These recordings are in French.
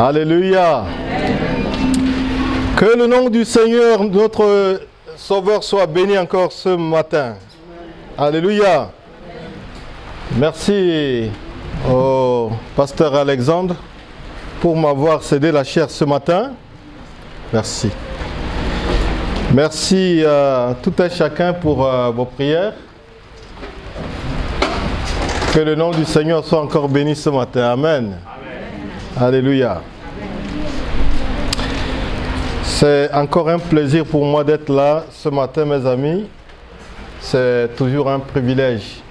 Alléluia. Que le nom du Seigneur, notre Sauveur, soit béni encore ce matin. Alléluia. Merci au pasteur Alexandre pour m'avoir cédé la chair ce matin. Merci. Merci à tout un chacun pour vos prières. Que le nom du Seigneur soit encore béni ce matin. Amen. Alléluia. C'est encore un plaisir pour moi d'être là ce matin, mes amis. C'est toujours un privilège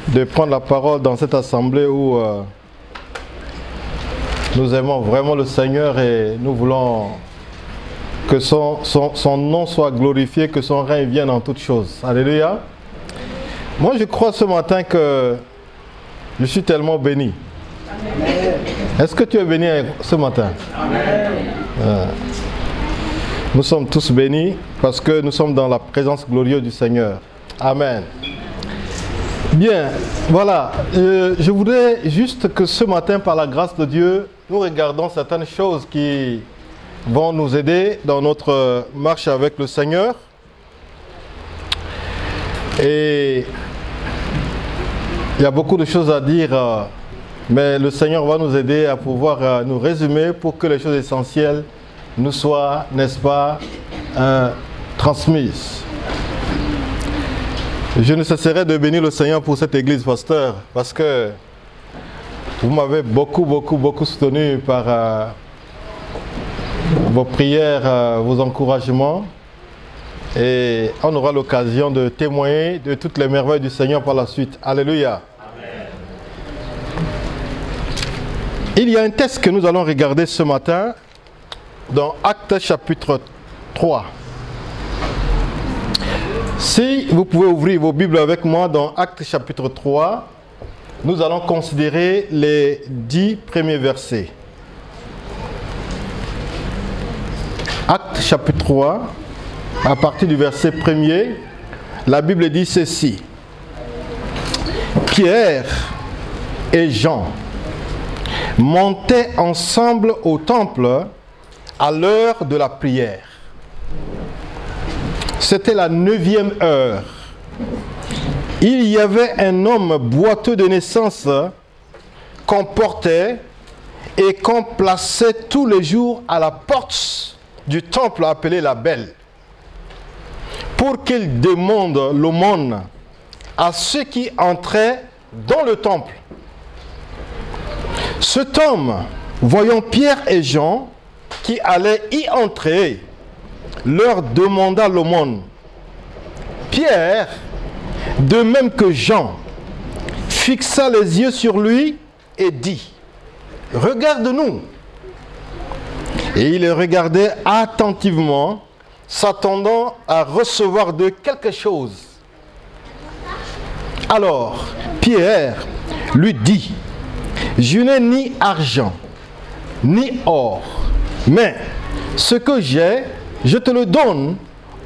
de prendre la parole dans cette assemblée où nous aimons vraiment le Seigneur et nous voulons que son nom soit glorifié, que son règne vienne en toutes choses. Alléluia. Moi, je crois ce matin que je suis tellement béni. Est-ce que tu es béni ce matin? Amen. Nous sommes tous bénis parce que nous sommes dans la présence glorieuse du Seigneur. Amen. Bien, voilà. Je voudrais juste que ce matin, par la grâce de Dieu, nous regardons certaines choses qui vont nous aider dans notre marche avec le Seigneur. Et il y a beaucoup de choses à dire, mais le Seigneur va nous aider à pouvoir nous résumer pour que les choses essentielles nous soient, n'est-ce pas, transmises. Je ne cesserai de bénir le Seigneur pour cette église, pasteur, parce que vous m'avez beaucoup soutenu par vos prières, vos encouragements. Et on aura l'occasion de témoigner de toutes les merveilles du Seigneur par la suite. Alléluia. Amen. Il y a un texte que nous allons regarder ce matin dans Actes chapitre 3. Si vous pouvez ouvrir vos Bibles avec moi dans Actes chapitre 3, nous allons considérer les 10 premiers versets. Actes chapitre 3, à partir du verset 1er, la Bible dit ceci. Pierre et Jean montaient ensemble au temple à l'heure de la prière. C'était la 9e heure. Il y avait un homme boiteux de naissance qu'on portait et qu'on plaçait tous les jours à la porte du temple appelé la Belle, pour qu'il demande l'aumône à ceux qui entraient dans le temple. Cet homme, voyant Pierre et Jean qui allaient y entrer, leur demanda l'aumône. Pierre, de même que Jean, fixa les yeux sur lui et dit, « Regarde-nous !» Et il les regardait attentivement, s'attendant à recevoir de quelque chose. Alors, Pierre lui dit, « Je n'ai ni argent, ni or, mais ce que j'ai, je te le donne.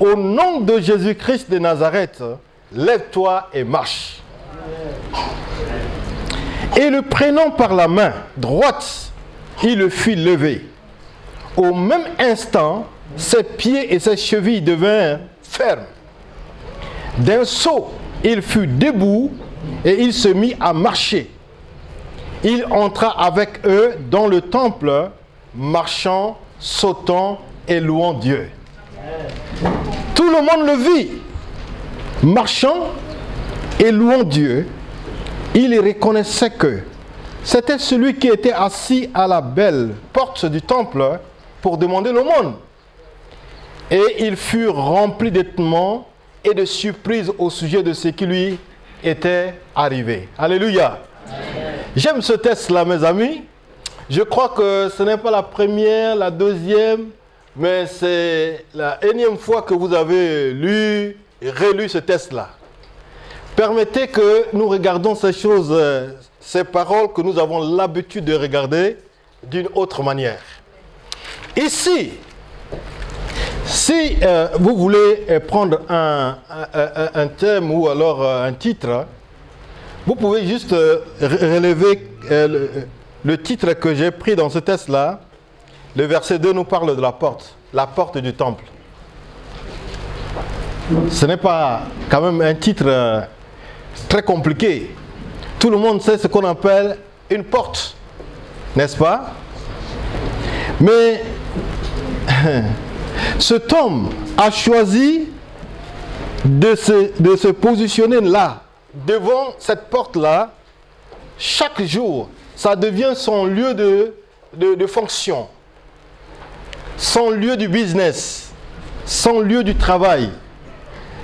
Au nom de Jésus-Christ de Nazareth, lève-toi et marche. » Et le prenant par la main droite, il le fit lever. Au même instant, ses pieds et ses chevilles devinrent fermes. D'un saut, il fut debout et il se mit à marcher. Il entra avec eux dans le temple, marchant, sautant et louant Dieu. Tout le monde le vit, marchant et louant Dieu. Il reconnaissait que c'était celui qui était assis à la belle porte du temple pour demander l'aumône. Et ils furent remplis d'étonnement et de surprise au sujet de ce qui lui était arrivé. Alléluia. J'aime ce texte-là, mes amis. Je crois que ce n'est pas la première, la deuxième, mais c'est la énième fois que vous avez lu et relu ce texte-là. Permettez que nous regardions ces choses, ces paroles que nous avons l'habitude de regarder d'une autre manière. Ici, si vous voulez prendre un thème ou alors un titre, vous pouvez juste relever le titre que j'ai pris dans ce texte-là. Le verset 2 nous parle de la porte du temple. Ce n'est pas quand même un titre très compliqué. Tout le monde sait ce qu'on appelle une porte, n'est-ce pas? Mais cet homme a choisi de se positionner là, devant cette porte-là. Chaque jour, ça devient son lieu de fonction, son lieu du business, son lieu du travail.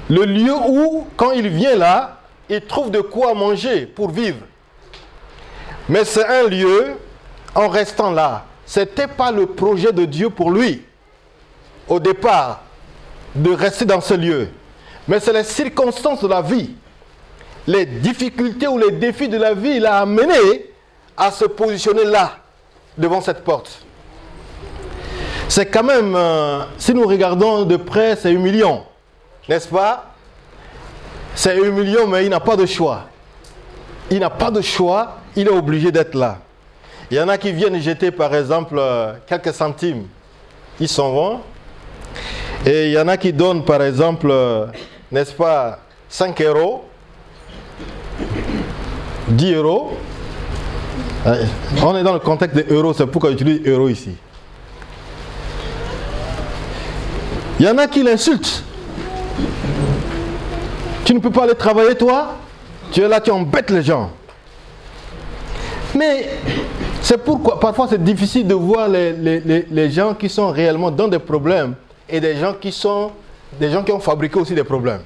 Le lieu où, quand il vient là, il trouve de quoi manger pour vivre. Mais c'est un lieu, en restant là, ce n'était pas le projet de Dieu pour lui, au départ, de rester dans ce lieu. Mais c'est les circonstances de la vie, les difficultés ou les défis de la vie l'a amené à se positionner là, devant cette porte. C'est quand même, si nous regardons de près, c'est humiliant, n'est-ce pas? C'est humiliant, mais il n'a pas de choix. Il n'a pas de choix, il est obligé d'être là. Il y en a qui viennent jeter, par exemple, quelques centimes. Ils s'en vont. Et il y en a qui donnent, par exemple, n'est-ce pas, 5 euros, 10 euros. On est dans le contexte des euros, c'est pourquoi j'utilise euros ici. Il y en a qui l'insultent. Tu ne peux pas aller travailler, toi? Tu es là, tu embêtes les gens. Mais c'est pourquoi parfois c'est difficile de voir les gens qui sont réellement dans des problèmes et des gens qui ont fabriqué aussi des problèmes.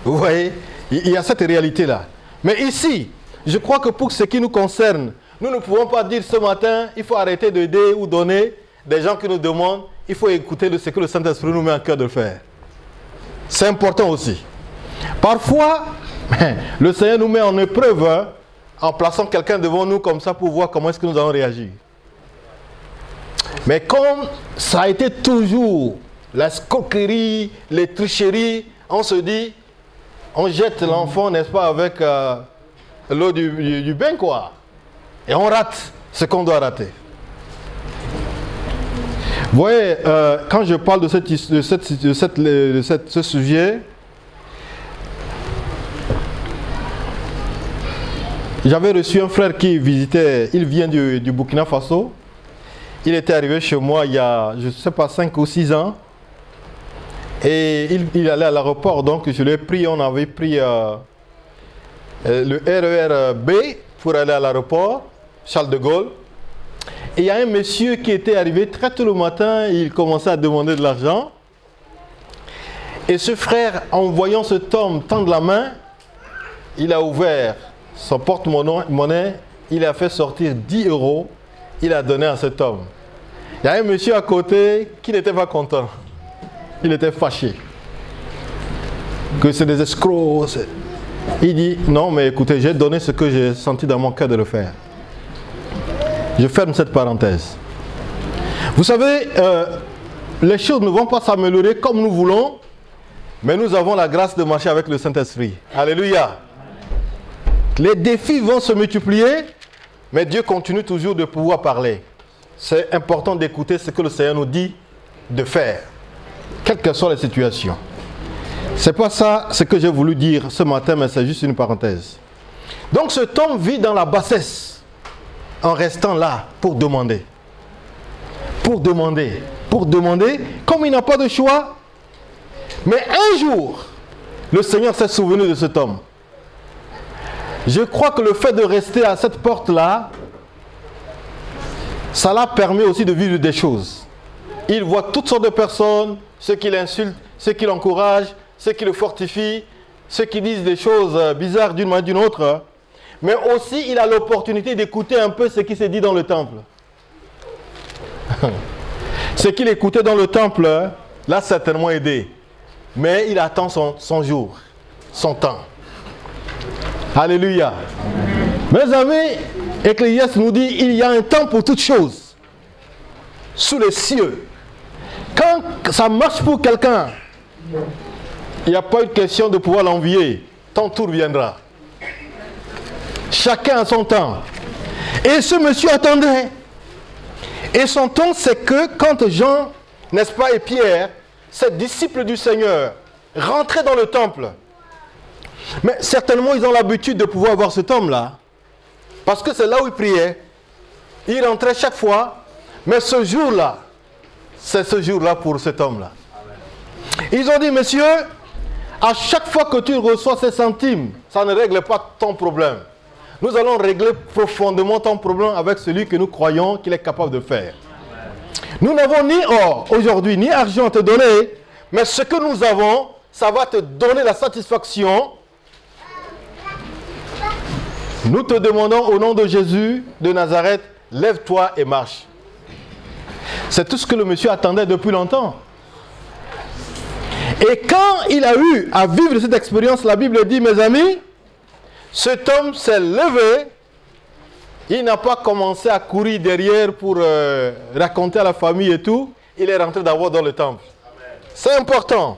Vous voyez, il y a cette réalité-là. Mais ici, je crois que pour ce qui nous concerne, nous ne pouvons pas dire ce matin, il faut arrêter d'aider ou donner des gens qui nous demandent, il faut écouter ce que le Saint-Esprit nous met à cœur de faire. C'est important aussi. Parfois, le Seigneur nous met en épreuve, hein, en plaçant quelqu'un devant nous comme ça pour voir comment est-ce que nous allons réagir. Mais comme ça a été toujours la escroquerie, les tricheries, on se dit, on jette l'enfant, n'est-ce pas, avec l'eau du bain, quoi. Et on rate ce qu'on doit rater. Vous voyez, quand je parle de ce sujet, j'avais reçu un frère qui visitait, il vient du Burkina Faso. Il était arrivé chez moi il y a, je ne sais pas, 5 ou 6 ans. Et il allait à l'aéroport, donc je l'ai pris, on avait pris le RER B pour aller à l'aéroport, Charles de Gaulle. Et il y a un monsieur qui était arrivé très tôt le matin, il commençait à demander de l'argent. Et ce frère, en voyant cet homme tendre la main, il a ouvert son porte-monnaie, il a fait sortir 10 euros, il a donné à cet homme. Il y a un monsieur à côté qui n'était pas content. Il était fâché. Que c'est des escrocs. Il dit, non mais écoutez, j'ai donné ce que j'ai senti dans mon cœur de le faire. Je ferme cette parenthèse. Vous savez, les choses ne vont pas s'améliorer comme nous voulons, mais nous avons la grâce de marcher avec le Saint-Esprit. Alléluia. Les défis vont se multiplier, mais Dieu continue toujours de pouvoir parler. c'est important d'écouter ce que le Seigneur nous dit de faire, quelles que soient les situations. C'est pas ça ce que j'ai voulu dire ce matin, mais c'est juste une parenthèse. Donc cet homme vit dans la bassesse en restant là pour demander. Pour demander. Pour demander, comme il n'a pas de choix. Mais un jour, le Seigneur s'est souvenu de cet homme. Je crois que le fait de rester à cette porte-là, ça l'a permis aussi de vivre des choses. Il voit toutes sortes de personnes, ceux qui l'insultent, ceux qui l'encouragent, ceux qui le fortifient, ceux qui disent des choses bizarres d'une manière ou d'une autre. Mais aussi, il a l'opportunité d'écouter un peu ce qui se dit dans le temple. Ce qu'il écoutait dans le temple l'a certainement aidé. Mais il attend son jour, son temps. Alléluia. Mes amis, Ecclésiaste nous dit, il y a un temps pour toutes choses. Sous les cieux. Quand ça marche pour quelqu'un, il n'y a pas une question de pouvoir l'envier. Ton tour viendra. Chacun a son temps. Et ce monsieur attendait. Et son temps, c'est que quand Jean, n'est-ce pas, et Pierre, ces disciples du Seigneur, rentraient dans le temple. Mais certainement, ils ont l'habitude de pouvoir voir cet homme-là. Parce que c'est là où il priait. Il rentrait chaque fois. Mais ce jour-là, c'est ce jour-là pour cet homme-là. Ils ont dit, monsieur, à chaque fois que tu reçois ces centimes, ça ne règle pas ton problème. Nous allons régler profondément ton problème avec celui que nous croyons qu'il est capable de faire. Nous n'avons ni or aujourd'hui, ni argent à te donner, mais ce que nous avons, ça va te donner la satisfaction. Nous te demandons au nom de Jésus de Nazareth, lève-toi et marche. C'est tout ce que le monsieur attendait depuis longtemps. Et quand il a eu à vivre cette expérience, la Bible dit, mes amis, cet homme s'est levé. Il n'a pas commencé à courir derrière pour raconter à la famille et tout. Il est rentré d'abord dans le temple. C'est important.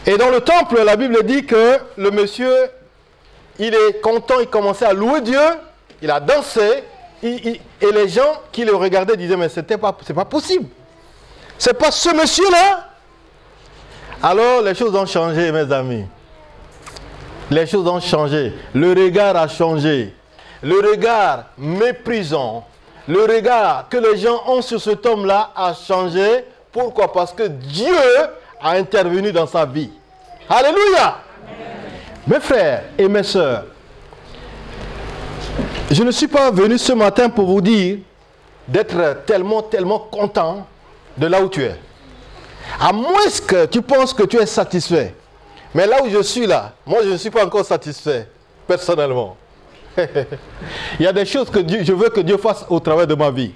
Et dans le temple, la Bible dit que le monsieur, il est content, il commençait à louer Dieu. Il a dansé. Et les gens qui le regardaient disaient, mais c'est pas possible. C'est pas ce monsieur-là. Alors les choses ont changé, mes amis. Les choses ont changé. Le regard a changé. Le regard méprisant, le regard que les gens ont sur cet homme-là a changé. Pourquoi? Parce que Dieu a intervenu dans sa vie. Alléluia! Mes frères et mes sœurs, je ne suis pas venu ce matin pour vous dire d'être tellement content de là où tu es. À moins que tu penses que tu es satisfait. Mais là où je suis là, moi je ne suis pas encore satisfait, personnellement. Il y a des choses que je veux que Dieu fasse au travers de ma vie.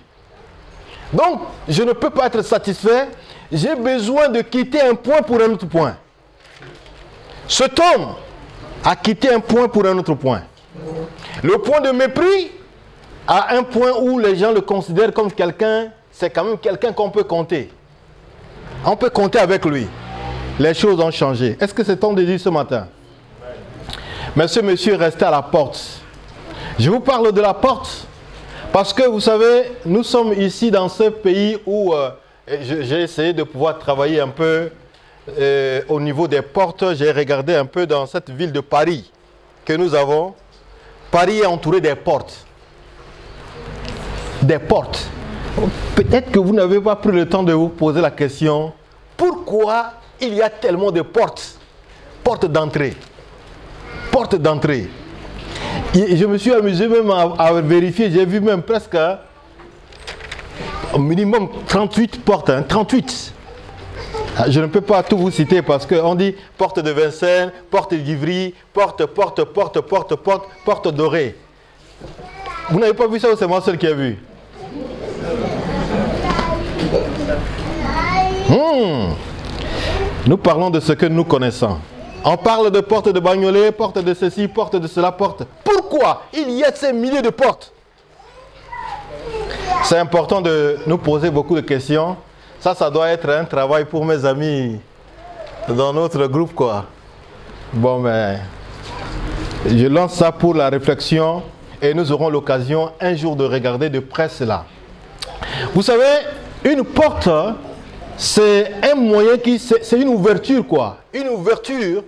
Donc, je ne peux pas être satisfait. J'ai besoin de quitter un point pour un autre point. Cet homme a quitté un point pour un autre point. Le point de mépris à un point où les gens le considèrent comme quelqu'un, c'est quand même quelqu'un qu'on peut compter. On peut compter avec lui. Les choses ont changé. Est-ce que c'est ton désir ce matin? Mais ce monsieur est resté à la porte. Je vous parle de la porte parce que vous savez, nous sommes ici dans ce pays où j'ai essayé de pouvoir travailler un peu au niveau des portes. J'ai regardé un peu dans cette ville de Paris que nous avons. Paris est entouré des portes. Des portes. Peut-être que vous n'avez pas pris le temps de vous poser la question, pourquoi il y a tellement de portes? Portes d'entrée. Portes d'entrée. Et je me suis amusé même à vérifier, j'ai vu même presque au minimum 38 portes, hein, 38. Je ne peux pas tout vous citer parce qu'on dit porte de Vincennes, porte d'Ivry, porte dorée. Vous n'avez pas vu ça ou c'est moi seul qui ai vu? Nous parlons de ce que nous connaissons. On parle de porte de Bagnolet, porte de ceci, porte de cela, porte. Pourquoi il y a ces milliers de portes? C'est important de nous poser beaucoup de questions. Ça doit être un travail pour mes amis dans notre groupe, quoi. Bon, mais je lance ça pour la réflexion et nous aurons l'occasion un jour de regarder de près cela. Vous savez, une porte, c'est un moyen c'est une ouverture quoi. Une ouverture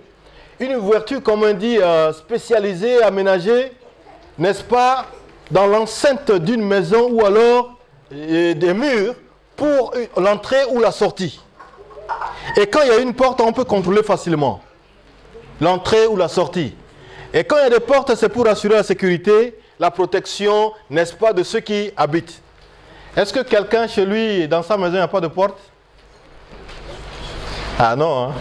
comme on dit, spécialisée, aménagée, n'est-ce pas, dans l'enceinte d'une maison ou alors des murs pour l'entrée ou la sortie. Et quand il y a une porte, on peut contrôler facilement l'entrée ou la sortie. Et quand il y a des portes, c'est pour assurer la sécurité, la protection, n'est-ce pas, de ceux qui habitent. Est-ce que quelqu'un chez lui, dans sa maison, il n'y a pas de porte? Ah non, hein?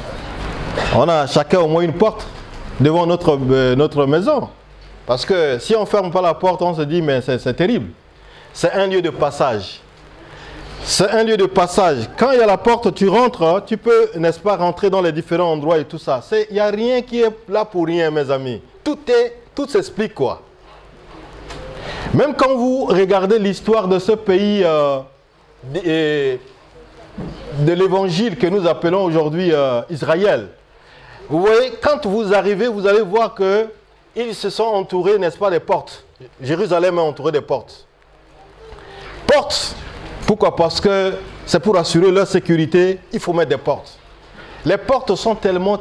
On a chacun au moins une porte devant notre maison. Parce que si on ne ferme pas la porte, on se dit, mais c'est terrible. C'est un lieu de passage. C'est un lieu de passage. Quand il y a la porte, tu rentres, tu peux, n'est-ce pas, rentrer dans les différents endroits et tout ça. Il n'y a rien qui est là pour rien, mes amis. Tout s'explique, quoi. Même quand vous regardez l'histoire de ce pays de l'évangile que nous appelons aujourd'hui Israël, vous voyez, quand vous arrivez, vous allez voir qu'ils se sont entourés, n'est-ce pas, des portes. Jérusalem est entouré des portes. Portes. Pourquoi? Parce que c'est pour assurer leur sécurité, il faut mettre des portes. Les portes sont tellement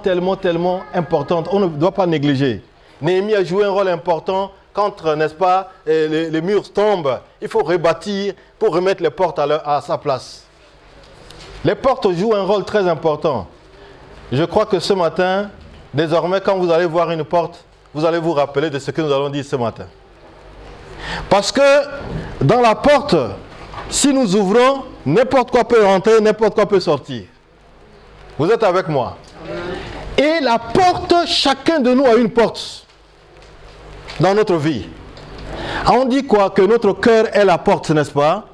importantes, on ne doit pas négliger. Néhémie a joué un rôle important quand, n'est-ce pas, les murs tombent, il faut rebâtir pour remettre les portes à sa place. Les portes jouent un rôle très important. Je crois que ce matin, désormais, quand vous allez voir une porte, vous allez vous rappeler de ce que nous allons dire ce matin. Parce que dans la porte, si nous ouvrons, n'importe quoi peut rentrer, n'importe quoi peut sortir. Vous êtes avec moi? Et la porte, chacun de nous a une porte dans notre vie. On dit quoi? Que notre cœur est la porte, n'est-ce pas?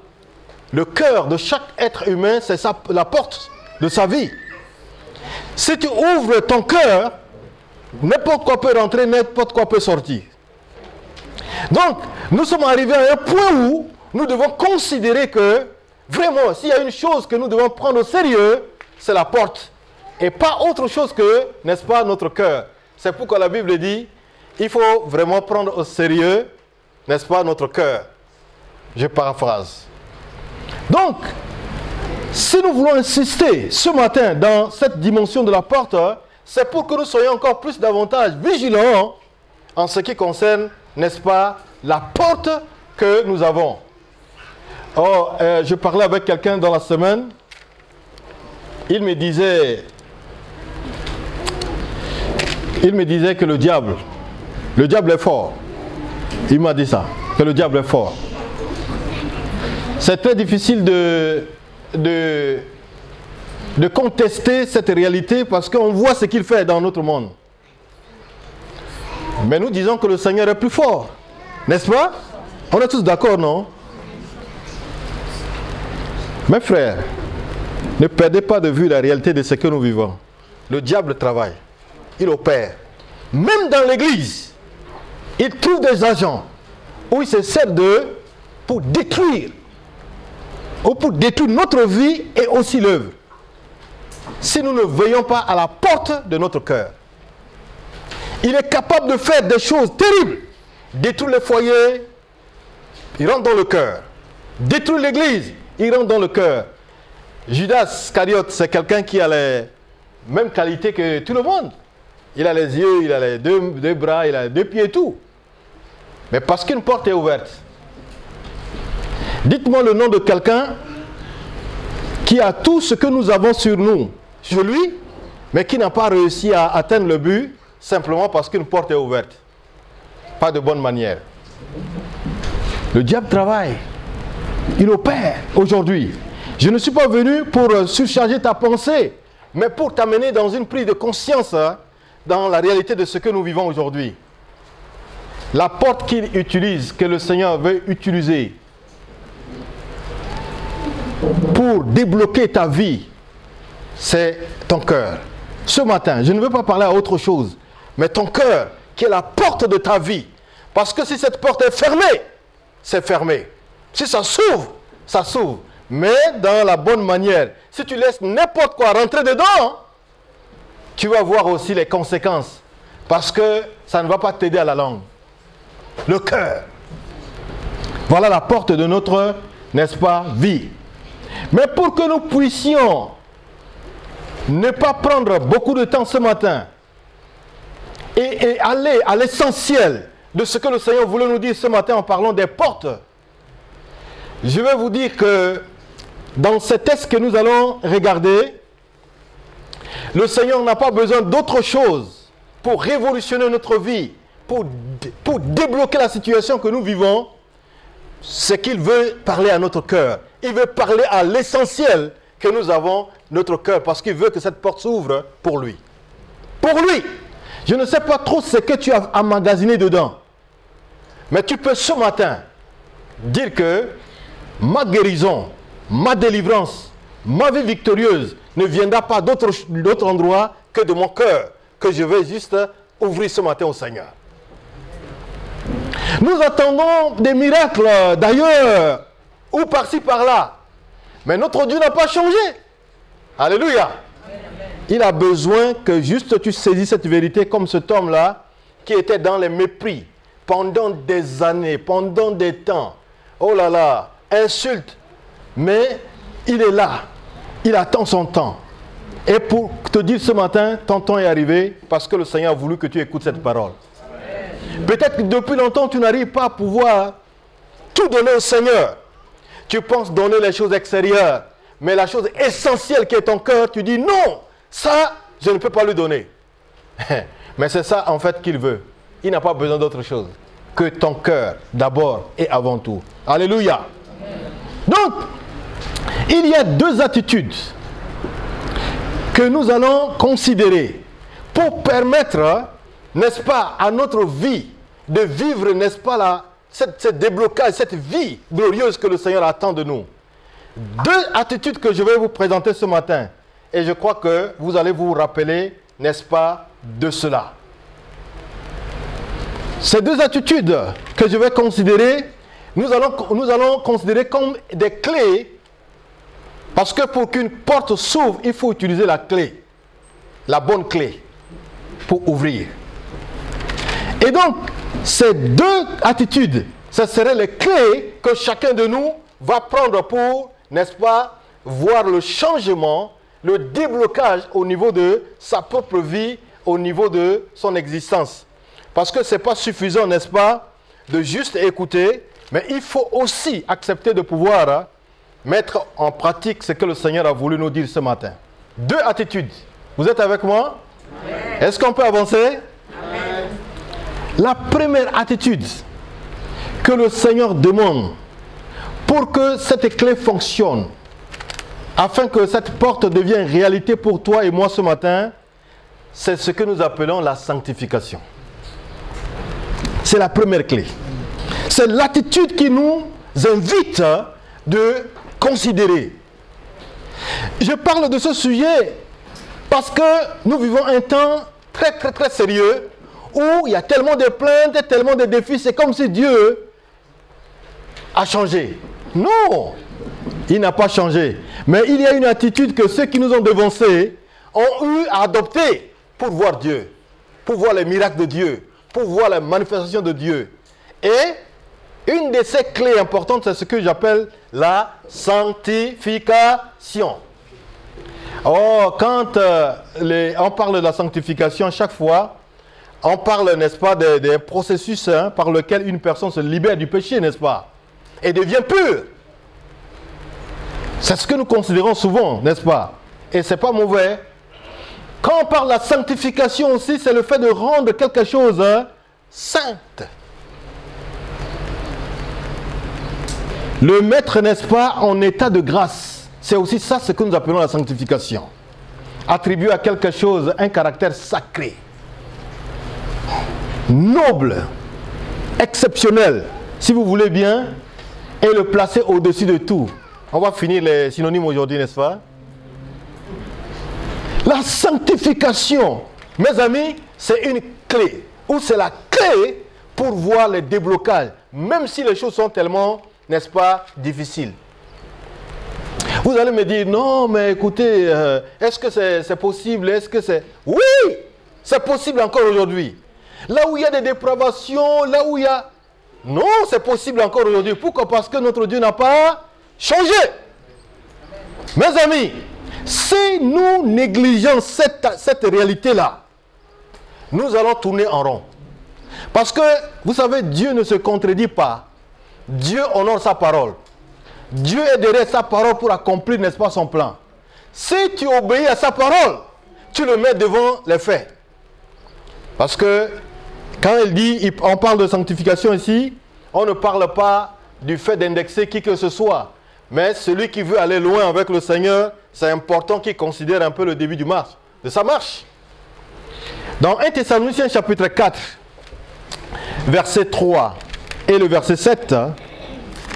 Le cœur de chaque être humain, c'est la porte de sa vie. Si tu ouvres ton cœur, n'importe quoi peut rentrer, n'importe quoi peut sortir. Donc, nous sommes arrivés à un point où nous devons considérer que, vraiment, s'il y a une chose que nous devons prendre au sérieux, c'est la porte. Et pas autre chose que, n'est-ce pas, notre cœur. C'est pourquoi la Bible dit, il faut vraiment prendre au sérieux, n'est-ce pas, notre cœur. Je paraphrase. Donc, si nous voulons insister ce matin dans cette dimension de la porte, c'est pour que nous soyons encore plus davantage vigilants en ce qui concerne, n'est-ce pas, la porte que nous avons. Oh, je parlais avec quelqu'un dans la semaine, il me disait que le diable est fort. Il m'a dit ça, que le diable est fort. C'est très difficile de contester cette réalité parce qu'on voit ce qu'il fait dans notre monde. Mais nous disons que le Seigneur est plus fort, n'est-ce pas? On est tous d'accord, non? Mes frères, ne perdez pas de vue la réalité de ce que nous vivons. Le diable travaille, il opère. Même dans l'église, il trouve des agents où il se sert d'eux pour détruire notre vie et aussi l'œuvre. Si nous ne veillons pas à la porte de notre cœur, il est capable de faire des choses terribles. Détruire les foyers, il rentre dans le cœur. Détruire l'église, il rentre dans le cœur. Judas Iscariote, c'est quelqu'un qui a les mêmes qualités que tout le monde. Il a les yeux, il a les deux bras, il a les 2 pieds et tout. Mais parce qu'une porte est ouverte. Dites-moi le nom de quelqu'un qui a tout ce que nous avons sur lui, mais qui n'a pas réussi à atteindre le but simplement parce qu'une porte est ouverte. Pas de bonne manière. Le diable travaille. Il opère aujourd'hui. Je ne suis pas venu pour surcharger ta pensée, mais pour t'amener dans une prise de conscience dans la réalité de ce que nous vivons aujourd'hui. La porte qu'il utilise, que le Seigneur veut utiliser pour débloquer ta vie, c'est ton cœur. Ce matin, je ne veux pas parler à autre chose, mais ton cœur qui est la porte de ta vie. Parce que si cette porte est fermée, c'est fermé. Si ça s'ouvre, ça s'ouvre. Mais dans la bonne manière. Si tu laisses n'importe quoi rentrer dedans, tu vas voir aussi les conséquences. Parce que ça ne va pas t'aider à la langue. Le cœur. Voilà la porte de notre n'est-ce pas, vie. Mais pour que nous puissions ne pas prendre beaucoup de temps ce matin et aller à l'essentiel de ce que le Seigneur voulait nous dire ce matin en parlant des portes, je vais vous dire que dans ce texte que nous allons regarder, le Seigneur n'a pas besoin d'autre chose pour révolutionner notre vie, pour débloquer la situation que nous vivons. C'est qu'il veut parler à notre cœur. Il veut parler à l'essentiel que nous avons, notre cœur, parce qu'il veut que cette porte s'ouvre pour lui. Pour lui. Je ne sais pas trop ce que tu as emmagasiné dedans. Mais tu peux ce matin dire que ma guérison, ma délivrance, ma vie victorieuse ne viendra pas d'autre endroit que de mon cœur, que je vais juste ouvrir ce matin au Seigneur. Nous attendons des miracles d'ailleurs, ou par-ci par-là. Mais notre Dieu n'a pas changé. Alléluia. Il a besoin que juste tu saisisses cette vérité comme cet homme-là qui était dans les mépris pendant des années, pendant des temps. Oh là là, insulte. Mais il est là. Il attend son temps. Et pour te dire ce matin, ton temps est arrivé parce que le Seigneur a voulu que tu écoutes cette parole. Peut-être que depuis longtemps, tu n'arrives pas à pouvoir tout donner au Seigneur. Tu penses donner les choses extérieures, mais la chose essentielle qui est ton cœur, tu dis non, ça, je ne peux pas lui donner. Mais c'est ça en fait qu'il veut. Il n'a pas besoin d'autre chose que ton cœur d'abord et avant tout. Alléluia. Donc, il y a deux attitudes que nous allons considérer pour permettre, n'est-ce pas, à notre vie de vivre, n'est-ce pas, ce déblocage, cette vie glorieuse que le Seigneur attend de nous. Deux attitudes que je vais vous présenter ce matin. Et je crois que vous allez vous rappeler, n'est-ce pas, de cela. Ces deux attitudes que je vais considérer, nous allons considérer comme des clés. Parce que pour qu'une porte s'ouvre, il faut utiliser la clé. La bonne clé pour ouvrir. Et donc, ces deux attitudes, ce seraient les clés que chacun de nous va prendre pour, n'est-ce pas, voir le changement, le déblocage au niveau de sa propre vie, au niveau de son existence. Parce que ce n'est pas suffisant, n'est-ce pas, de juste écouter, mais il faut aussi accepter de pouvoir mettre en pratique ce que le Seigneur a voulu nous dire ce matin. Deux attitudes. Vous êtes avec moi? Est-ce qu'on peut avancer? Amen. La première attitude que le Seigneur demande pour que cette clé fonctionne, afin que cette porte devienne réalité pour toi et moi ce matin, c'est ce que nous appelons la sanctification. C'est la première clé. C'est l'attitude qui nous invite de considérer. Je parle de ce sujet parce que nous vivons un temps très sérieux où il y a tellement de plaintes, tellement de défis. C'est comme si Dieu a changé. Non, il n'a pas changé. Mais il y a une attitude que ceux qui nous ont devancés ont eu à adopter pour voir Dieu, pour voir les miracles de Dieu, pour voir la manifestation de Dieu. Et une de ces clés importantes, c'est ce que j'appelle la sanctification. Oh, quand on parle de la sanctification, chaque fois, on parle, n'est-ce pas, des processus par lequel une personne se libère du péché, n'est-ce pas, et devient pure. C'est ce que nous considérons souvent, n'est-ce pas? Et ce n'est pas mauvais. Quand on parle de la sanctification aussi, c'est le fait de rendre quelque chose sainte. Le mettre, n'est-ce pas, en état de grâce. C'est aussi ça ce que nous appelons la sanctification. Attribuer à quelque chose un caractère sacré, noble, exceptionnel, si vous voulez bien, et le placer au-dessus de tout. On va finir les synonymes aujourd'hui, n'est-ce pas? La sanctification, mes amis, c'est une clé, ou c'est la clé pour voir les déblocages, même si les choses sont tellement, n'est-ce pas, difficiles. Vous allez me dire, non, mais écoutez, est-ce que c'est possible? Est-ce que c'est... Oui, c'est possible encore aujourd'hui. Là où il y a des dépravations, là où il y a... Non, c'est possible encore aujourd'hui. Pourquoi? Parce que notre Dieu n'a pas changer. Mes amis, si nous négligeons cette réalité-là, nous allons tourner en rond. Parce que, vous savez, Dieu ne se contredit pas. Dieu honore sa parole. Dieu est derrière sa parole pour accomplir, n'est-ce pas, son plan. Si tu obéis à sa parole, tu le mets devant les faits. Parce que, quand il dit, on parle de sanctification ici, on ne parle pas du fait d'indexer qui que ce soit. Mais celui qui veut aller loin avec le Seigneur, c'est important qu'il considère un peu le début de sa marche. Dans 1 Thessaloniciens chapitre 4, verset 3 et le verset 7,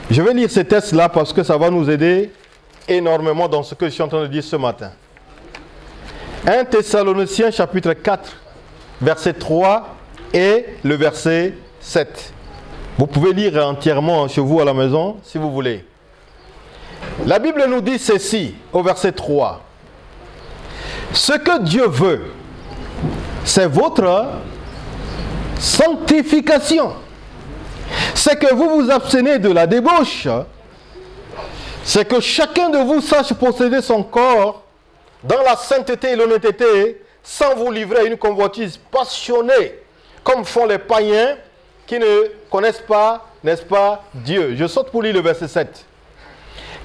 je vais lire ces textes-là parce que ça va nous aider énormément dans ce que je suis en train de dire ce matin. 1 Thessaloniciens chapitre 4, verset 3 et le verset 7. Vous pouvez lire entièrement chez vous à la maison si vous voulez. La Bible nous dit ceci au verset 3. Ce que Dieu veut, c'est votre sanctification. C'est que vous vous abstenez de la débauche. C'est que chacun de vous sache posséder son corps dans la sainteté et l'honnêteté, sans vous livrer à une convoitise passionnée, comme font les païens qui ne connaissent pas, n'est-ce pas, Dieu. Je saute pour lire le verset 7.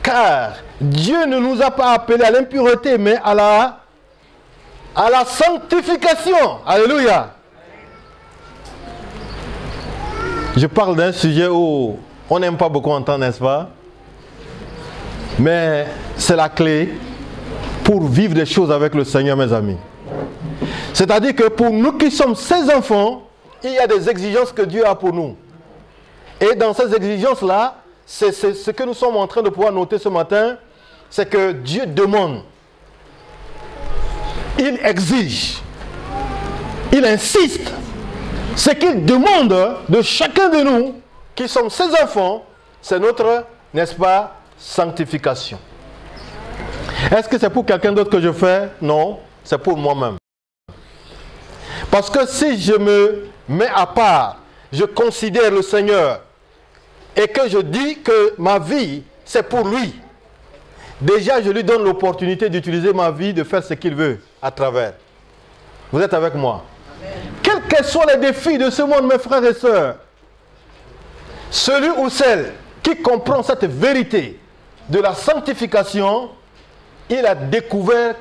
Car Dieu ne nous a pas appelés à l'impureté, mais à la sanctification. Alléluia. Je parle d'un sujet où on n'aime pas beaucoup entendre, n'est-ce pas? Mais c'est la clé pour vivre des choses avec le Seigneur, mes amis. C'est-à-dire que pour nous qui sommes ses enfants, il y a des exigences que Dieu a pour nous. Et dans ces exigences-là, c'est ce que nous sommes en train de pouvoir noter ce matin, c'est que Dieu demande, il exige, il insiste. Ce qu'il demande de chacun de nous, qui sommes ses enfants, c'est notre, n'est-ce pas, sanctification. Est-ce que c'est pour quelqu'un d'autre que je fais? Non, c'est pour moi-même. Parce que si je me mets à part, je considère le Seigneur et que je dis que ma vie, c'est pour lui, déjà je lui donne l'opportunité d'utiliser ma vie, de faire ce qu'il veut à travers. Vous êtes avec moi? Quels que soient les défis de ce monde, mes frères et sœurs, celui ou celle qui comprend cette vérité de la sanctification, il a découvert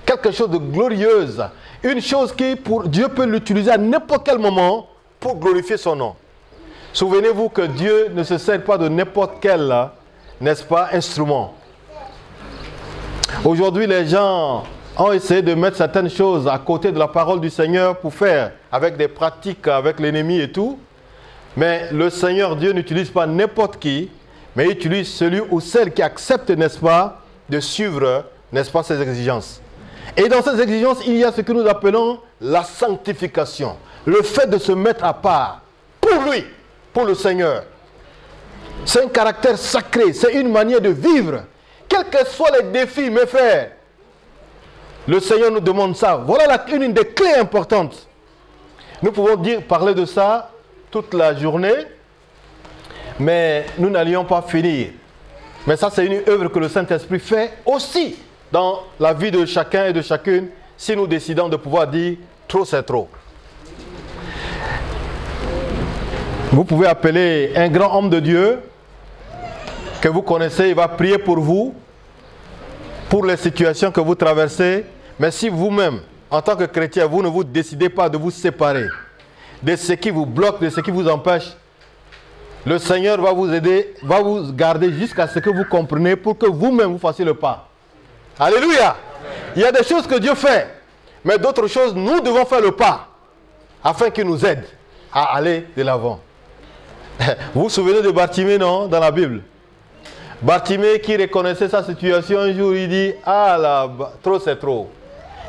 quelque chose de glorieuse. Une chose qui, pour Dieu peut l'utiliser à n'importe quel moment pour glorifier son nom. Souvenez-vous que Dieu ne se sert pas de n'importe quel, n'est-ce pas, instrument. Aujourd'hui, les gens ont essayé de mettre certaines choses à côté de la parole du Seigneur pour faire avec des pratiques avec l'ennemi et tout. Mais le Seigneur Dieu n'utilise pas n'importe qui, mais il utilise celui ou celle qui accepte, n'est-ce pas, de suivre, n'est-ce pas, ses exigences. Et dans ces exigences, il y a ce que nous appelons la sanctification. Le fait de se mettre à part pour lui, pour le Seigneur. C'est un caractère sacré, c'est une manière de vivre. Quels que soient les défis, mes frères, le Seigneur nous demande ça. Voilà une des clés importantes. Nous pouvons parler de ça toute la journée, mais nous n'allions pas finir. Mais ça, c'est une œuvre que le Saint-Esprit fait aussi dans la vie de chacun et de chacune, si nous décidons de pouvoir dire trop c'est trop. Vous pouvez appeler un grand homme de Dieu que vous connaissez, il va prier pour vous, pour les situations que vous traversez. Mais si vous-même, en tant que chrétien, vous ne vous décidez pas de vous séparer de ce qui vous bloque, de ce qui vous empêche, le Seigneur va vous aider, va vous garder jusqu'à ce que vous compreniez pour que vous-même vous fassiez le pas. Alléluia. Il y a des choses que Dieu fait, mais d'autres choses, nous devons faire le pas afin qu'il nous aide à aller de l'avant. Vous vous souvenez de Bartimée, non, dans la Bible? Bartimée qui reconnaissait sa situation, un jour il dit, ah là, trop c'est trop.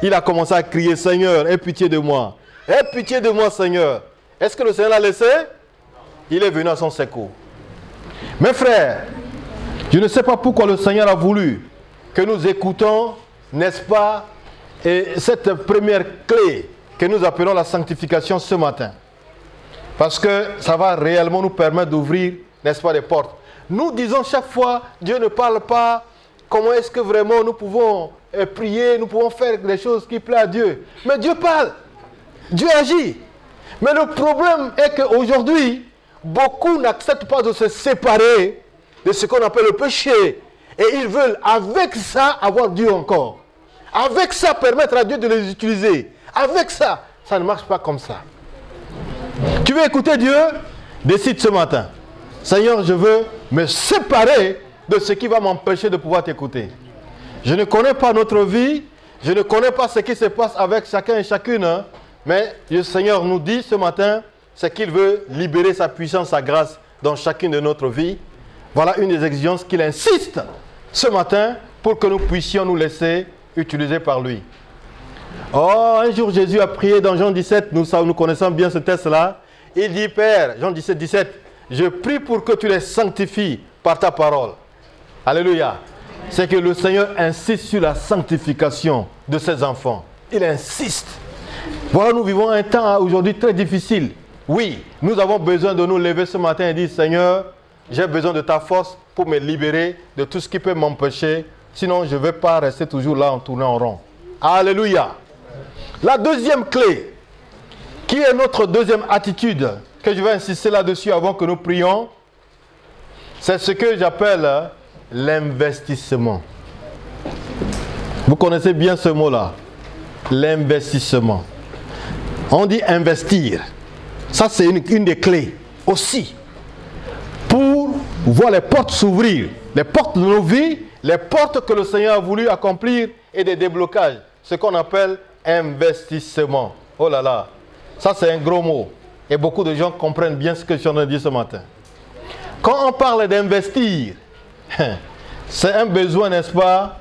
Il a commencé à crier, Seigneur, aie pitié de moi. Aie pitié de moi, Seigneur. Est-ce que le Seigneur l'a laissé? Il est venu à son secours. Mes frères, je ne sais pas pourquoi le Seigneur a voulu que nous écoutons, n'est-ce pas, et cette première clé que nous appelons la sanctification ce matin. Parce que ça va réellement nous permettre d'ouvrir, n'est-ce pas, des portes. nous disons chaque fois, Dieu ne parle pas. Comment est-ce que vraiment nous pouvons prier, nous pouvons faire des choses qui plaisent à Dieu? Mais Dieu parle, Dieu agit. Mais le problème est qu'aujourd'hui, beaucoup n'acceptent pas de se séparer de ce qu'on appelle le péché. Et ils veulent avec ça avoir Dieu encore. Avec ça permettre à Dieu de les utiliser. Avec ça, ça ne marche pas comme ça. Tu veux écouter Dieu? Décide ce matin. Seigneur, je veux me séparer de ce qui va m'empêcher de pouvoir t'écouter. Je ne connais pas notre vie, je ne connais pas ce qui se passe avec chacun et chacune, hein, mais le Seigneur nous dit ce matin, c'est qu'il veut libérer sa puissance, sa grâce dans chacune de notre vie. Voilà une des exigences qu'il insiste ce matin pour que nous puissions nous laisser utiliser par lui. Oh, un jour Jésus a prié dans Jean 17, nous connaissons bien ce texte-là. Il dit, Père, Jean 17, 17, je prie pour que tu les sanctifies par ta parole. Alléluia. C'est que le Seigneur insiste sur la sanctification de ses enfants. Il insiste. Voilà, nous vivons un temps aujourd'hui très difficile. Oui, nous avons besoin de nous lever ce matin et dire, Seigneur, j'ai besoin de ta force pour me libérer de tout ce qui peut m'empêcher. Sinon, je ne vais pas rester toujours là en tournant en rond. Alléluia. La deuxième clé, qui est notre deuxième attitude, que je vais insister là-dessus avant que nous prions, c'est ce que j'appelle l'investissement. Vous connaissez bien ce mot-là, l'investissement. On dit investir. Ça, c'est une des clés aussi pour voir les portes s'ouvrir, les portes de nos vies, les portes que le Seigneur a voulu accomplir et des déblocages. Ce qu'on appelle investissement. Oh là là, ça c'est un gros mot. Et beaucoup de gens comprennent bien ce que je suis en train de dire ce matin. Quand on parle d'investir, c'est un besoin, n'est-ce pas,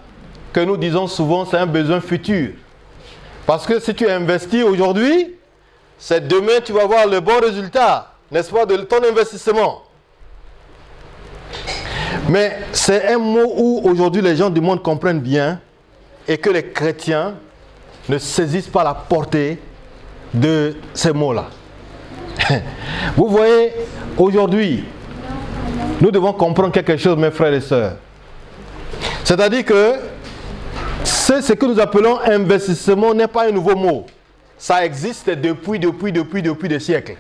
que nous disons souvent, c'est un besoin futur. Parce que si tu investis aujourd'hui, c'est demain tu vas avoir le bon résultat, n'est-ce pas, de ton investissement. Mais c'est un mot où aujourd'hui les gens du monde comprennent bien et que les chrétiens ne saisissent pas la portée de ces mots-là. Vous voyez, aujourd'hui, nous devons comprendre quelque chose, mes frères et sœurs. C'est-à-dire que ce que nous appelons investissement n'est pas un nouveau mot. Ça existe depuis des siècles.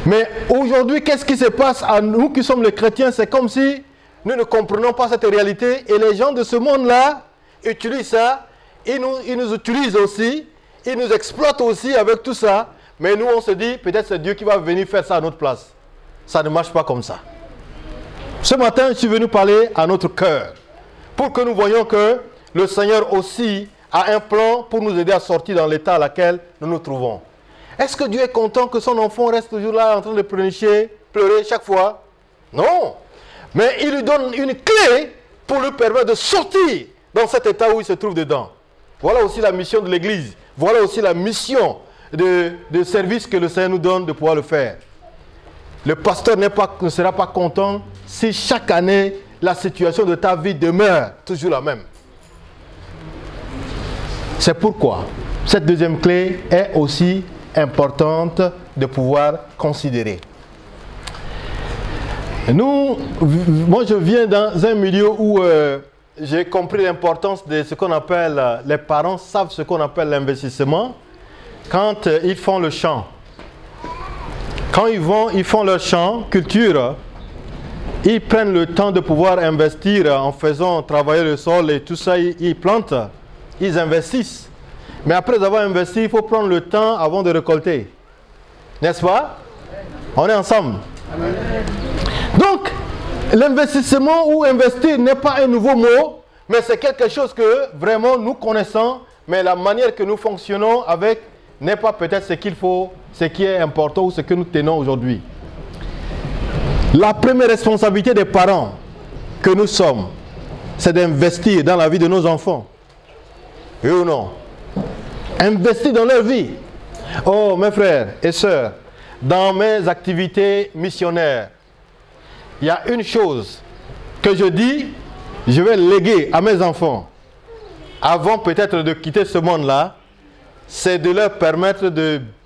Mais aujourd'hui, qu'est-ce qui se passe à nous qui sommes les chrétiens? C'est comme si nous ne comprenons pas cette réalité. Et les gens de ce monde-là utilisent ça. Ils nous utilisent aussi. Ils nous exploitent aussi avec tout ça. Mais nous, on se dit, peut-être c'est Dieu qui va venir faire ça à notre place. Ça ne marche pas comme ça. Ce matin, je suis venu parler à notre cœur. Pour que nous voyions que le Seigneur aussi a un plan pour nous aider à sortir dans l'état dans lequel nous nous trouvons. Est-ce que Dieu est content que son enfant reste toujours là en train de pleurer chaque fois? Non. Mais il lui donne une clé pour lui permettre de sortir dans cet état où il se trouve dedans. Voilà aussi la mission de l'Église. Voilà aussi la mission de service que le Seigneur nous donne de pouvoir le faire. Le pasteur ne sera pas content si chaque année la situation de ta vie demeure toujours la même. C'est pourquoi cette deuxième clé est aussi importante de pouvoir considérer. Moi je viens dans un milieu où j'ai compris l'importance de ce qu'on appelle, les parents savent ce qu'on appelle l'investissement quand ils font le champ. Quand ils font leur champ, culture, ils prennent le temps de pouvoir investir en faisant travailler le sol et tout ça, ils plantent, ils investissent. Mais après avoir investi, il faut prendre le temps avant de récolter. N'est-ce pas? On est ensemble. Amen. Donc, l'investissement ou investir n'est pas un nouveau mot, mais c'est quelque chose que vraiment nous connaissons, mais la manière que nous fonctionnons avec n'est pas peut-être ce qu'il faut, ce qui est important ou ce que nous tenons aujourd'hui. La première responsabilité des parents que nous sommes, c'est d'investir dans la vie de nos enfants. Oui ou non? Investir dans leur vie. Oh, mes frères et sœurs, dans mes activités missionnaires, il y a une chose que je dis, je vais léguer à mes enfants, avant peut-être de quitter ce monde-là, c'est de leur permettre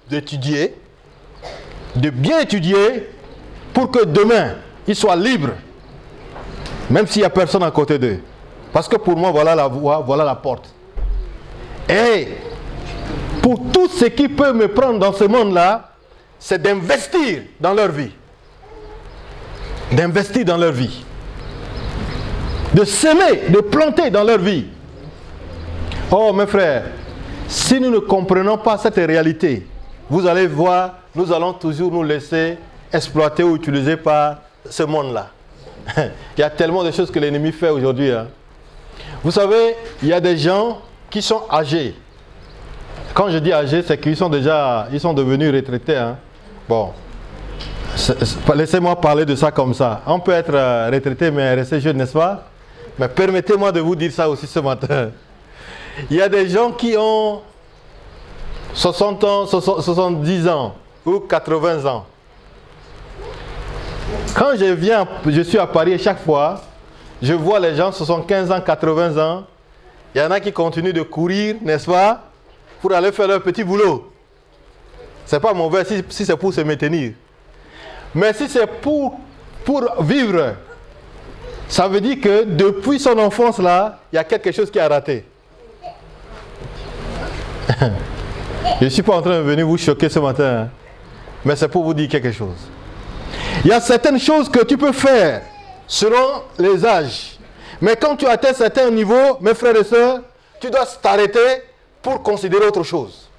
d'étudier, de bien étudier, pour que demain, ils soient libres, même s'il n'y a personne à côté d'eux. Parce que pour moi, voilà la voie, voilà la porte. Et pour tout ce qui peut me prendre dans ce monde-là, c'est d'investir dans leur vie. D'investir dans leur vie. De semer, de planter dans leur vie. Oh mes frères, si nous ne comprenons pas cette réalité, vous allez voir, nous allons toujours nous laisser exploiter ou utiliser par ce monde-là. Il y a tellement de choses que l'ennemi fait aujourd'hui. Hein. Vous savez, il y a des gens qui sont âgés. Quand je dis âgés, c'est qu'ils sont devenus retraités. Hein. Bon, laissez-moi parler de ça comme ça. On peut être retraité mais rester jeune, n'est-ce pas? Mais permettez-moi de vous dire ça aussi ce matin. Il y a des gens qui ont 60 ans, 70 ans ou 80 ans. Quand je suis à Paris chaque fois, je vois les gens 75 ans, 80 ans. Il y en a qui continuent de courir, n'est-ce pas, pour aller faire leur petit boulot. Ce n'est pas mauvais si c'est pour se maintenir. Mais si c'est pour vivre, ça veut dire que depuis son enfance là, il y a quelque chose qui a raté. Je ne suis pas en train de venir vous choquer ce matin, hein, mais c'est pour vous dire quelque chose. Il y a certaines choses que tu peux faire selon les âges. Mais quand tu atteins un certain niveau, mes frères et sœurs, tu dois t'arrêter pour considérer autre chose.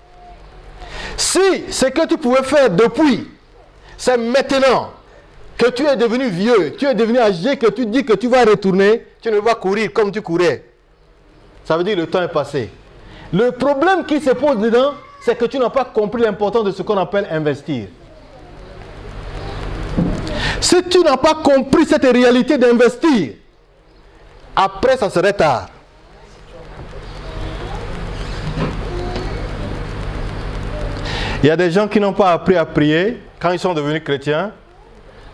Si ce que tu pouvais faire depuis, c'est maintenant que tu es devenu vieux, tu es devenu âgé, que tu dis que tu vas retourner, tu ne vas courir comme tu courais. Ça veut dire que le temps est passé. Le problème qui se pose dedans, c'est que tu n'as pas compris l'importance de ce qu'on appelle investir. Si tu n'as pas compris cette réalité d'investir, après ça serait tard. Il y a des gens qui n'ont pas appris à prier quand ils sont devenus chrétiens,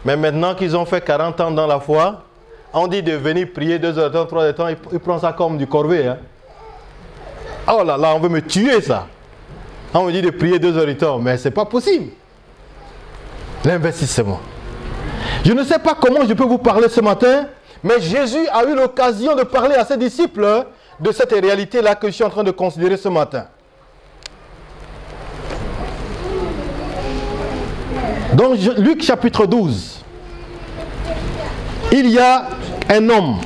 mais maintenant qu'ils ont fait 40 ans dans la foi, on dit de venir prier 2 heures de temps, 3 heures de temps, ils prennent ça comme du corvée. Hein. Oh là là, on veut me tuer ça. On me dit de prier 2 heures de temps, mais ce n'est pas possible. L'investissement. Je ne sais pas comment je peux vous parler ce matin, mais Jésus a eu l'occasion de parler à ses disciples de cette réalité-là que je suis en train de considérer ce matin. Donc, Luc chapitre 12, il y a un homme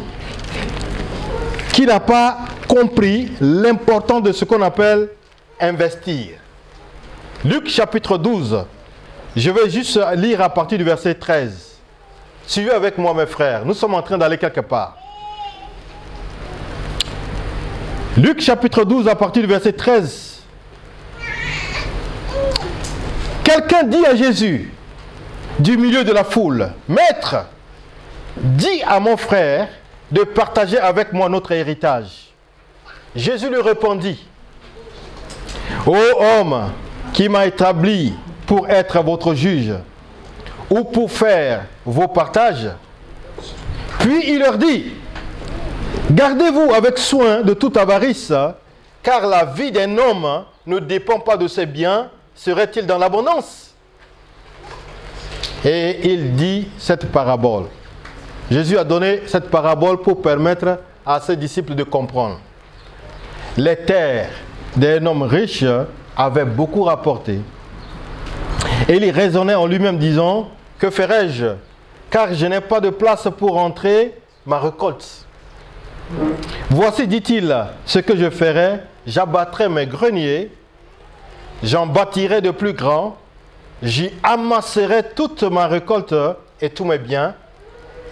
qui n'a pas compris l'importance de ce qu'on appelle investir. Luc chapitre 12, je vais juste lire à partir du verset 13. Suivez avec moi mes frères, nous sommes en train d'aller quelque part. Luc chapitre 12 à partir du verset 13. Quelqu'un dit à Jésus, du milieu de la foule, « Maître, dis à mon frère de partager avec moi notre héritage. » Jésus lui répondit, « Ô homme qui m'a établi pour être votre juge, ou pour faire vos partages. » Puis il leur dit, « Gardez-vous avec soin de toute avarice, car la vie d'un homme ne dépend pas de ses biens, serait-il dans l'abondance ?» Et il dit cette parabole. Jésus a donné cette parabole pour permettre à ses disciples de comprendre. Les terres d'un homme riche avaient beaucoup rapporté. Et il raisonnait en lui-même disant, « Que ferai-je? Car je n'ai pas de place pour entrer ma récolte. Voici, dit-il, ce que je ferai. J'abattrai mes greniers, j'en bâtirai de plus grands, j'y amasserai toute ma récolte et tous mes biens,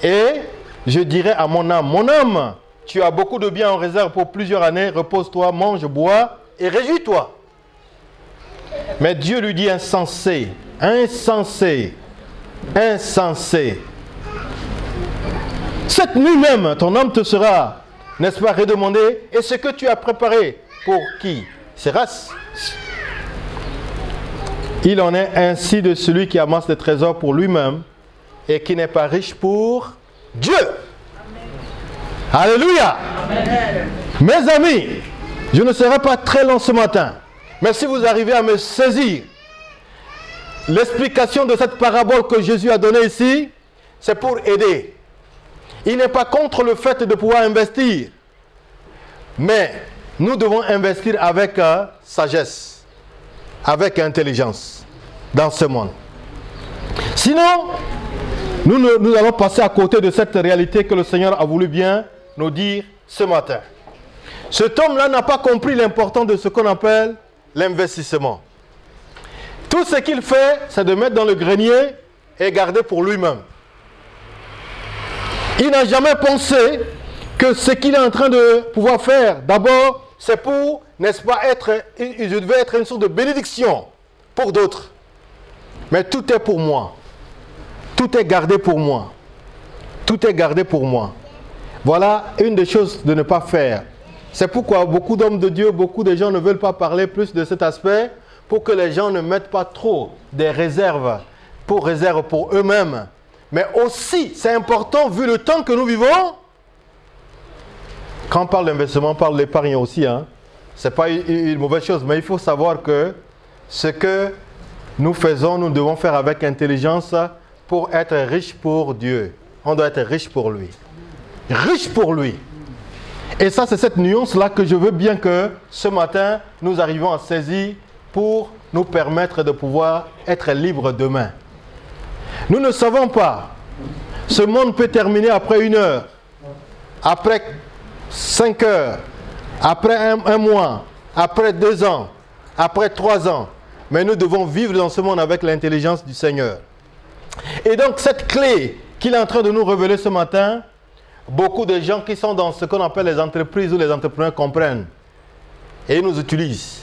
et je dirai à mon âme, mon âme, tu as beaucoup de biens en réserve pour plusieurs années, repose-toi, mange, bois et réjouis-toi. Mais Dieu lui dit, insensé, insensé, insensé. Cette nuit même, ton âme te sera, n'est-ce pas, redemandée, et ce que tu as préparé, pour qui sera-ce? Il en est ainsi de celui qui amasse des trésors pour lui-même et qui n'est pas riche pour Dieu. Amen. Alléluia. Amen. Mes amis, je ne serai pas très long ce matin, mais si vous arrivez à me saisir l'explication de cette parabole que Jésus a donnée ici, c'est pour aider. Il n'est pas contre le fait de pouvoir investir. Mais nous devons investir avec sagesse, avec intelligence dans ce monde. Sinon, nous allons passer à côté de cette réalité que le Seigneur a voulu bien nous dire ce matin. Cet homme-là n'a pas compris l'importance de ce qu'on appelle l'investissement. Tout ce qu'il fait, c'est de mettre dans le grenier et garder pour lui-même. Il n'a jamais pensé que ce qu'il est en train de pouvoir faire, d'abord, c'est pour, n'est-ce pas, il devait être une sorte de bénédiction pour d'autres. Mais tout est pour moi. Tout est gardé pour moi. Tout est gardé pour moi. Voilà une des choses de ne pas faire. C'est pourquoi beaucoup d'hommes de Dieu, beaucoup de gens ne veulent pas parler plus de cet aspect pour que les gens ne mettent pas trop des réserves pour eux-mêmes. Mais aussi, c'est important vu le temps que nous vivons. Quand on parle d'investissement, on parle d'épargne aussi. Ce n'est pas une mauvaise chose, mais il faut savoir que ce que nous faisons, nous devons faire avec intelligence pour être riche pour Dieu. On doit être riche pour lui. Riche pour lui. Et ça, c'est cette nuance-là que je veux bien que ce matin, nous arrivions à saisir pour nous permettre de pouvoir être libres demain. Nous ne savons pas. Ce monde peut terminer après 1 heure, après 5 heures, après un mois, après 2 ans, après 3 ans. Mais nous devons vivre dans ce monde avec l'intelligence du Seigneur. Et donc cette clé qu'il est en train de nous révéler ce matin, beaucoup de gens qui sont dans ce qu'on appelle les entreprises ou les entrepreneurs comprennent. Et ils nous utilisent.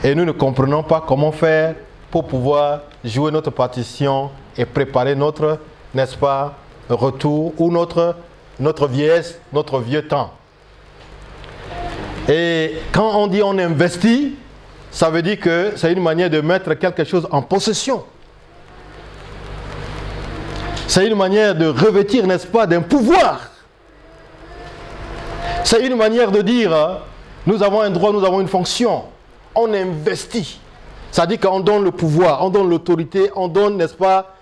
Et nous ne comprenons pas comment faire pour pouvoir jouer notre partition et préparer notre, n'est-ce pas, retour ou notre vieillesse, notre vieux temps. Et quand on dit on investit, ça veut dire que c'est une manière de mettre quelque chose en possession. C'est une manière de revêtir, n'est-ce pas, d'un pouvoir. C'est une manière de dire, nous avons un droit, nous avons une fonction. On investit. Ça dit qu'on donne le pouvoir, on donne l'autorité, on donne, n'est-ce pas,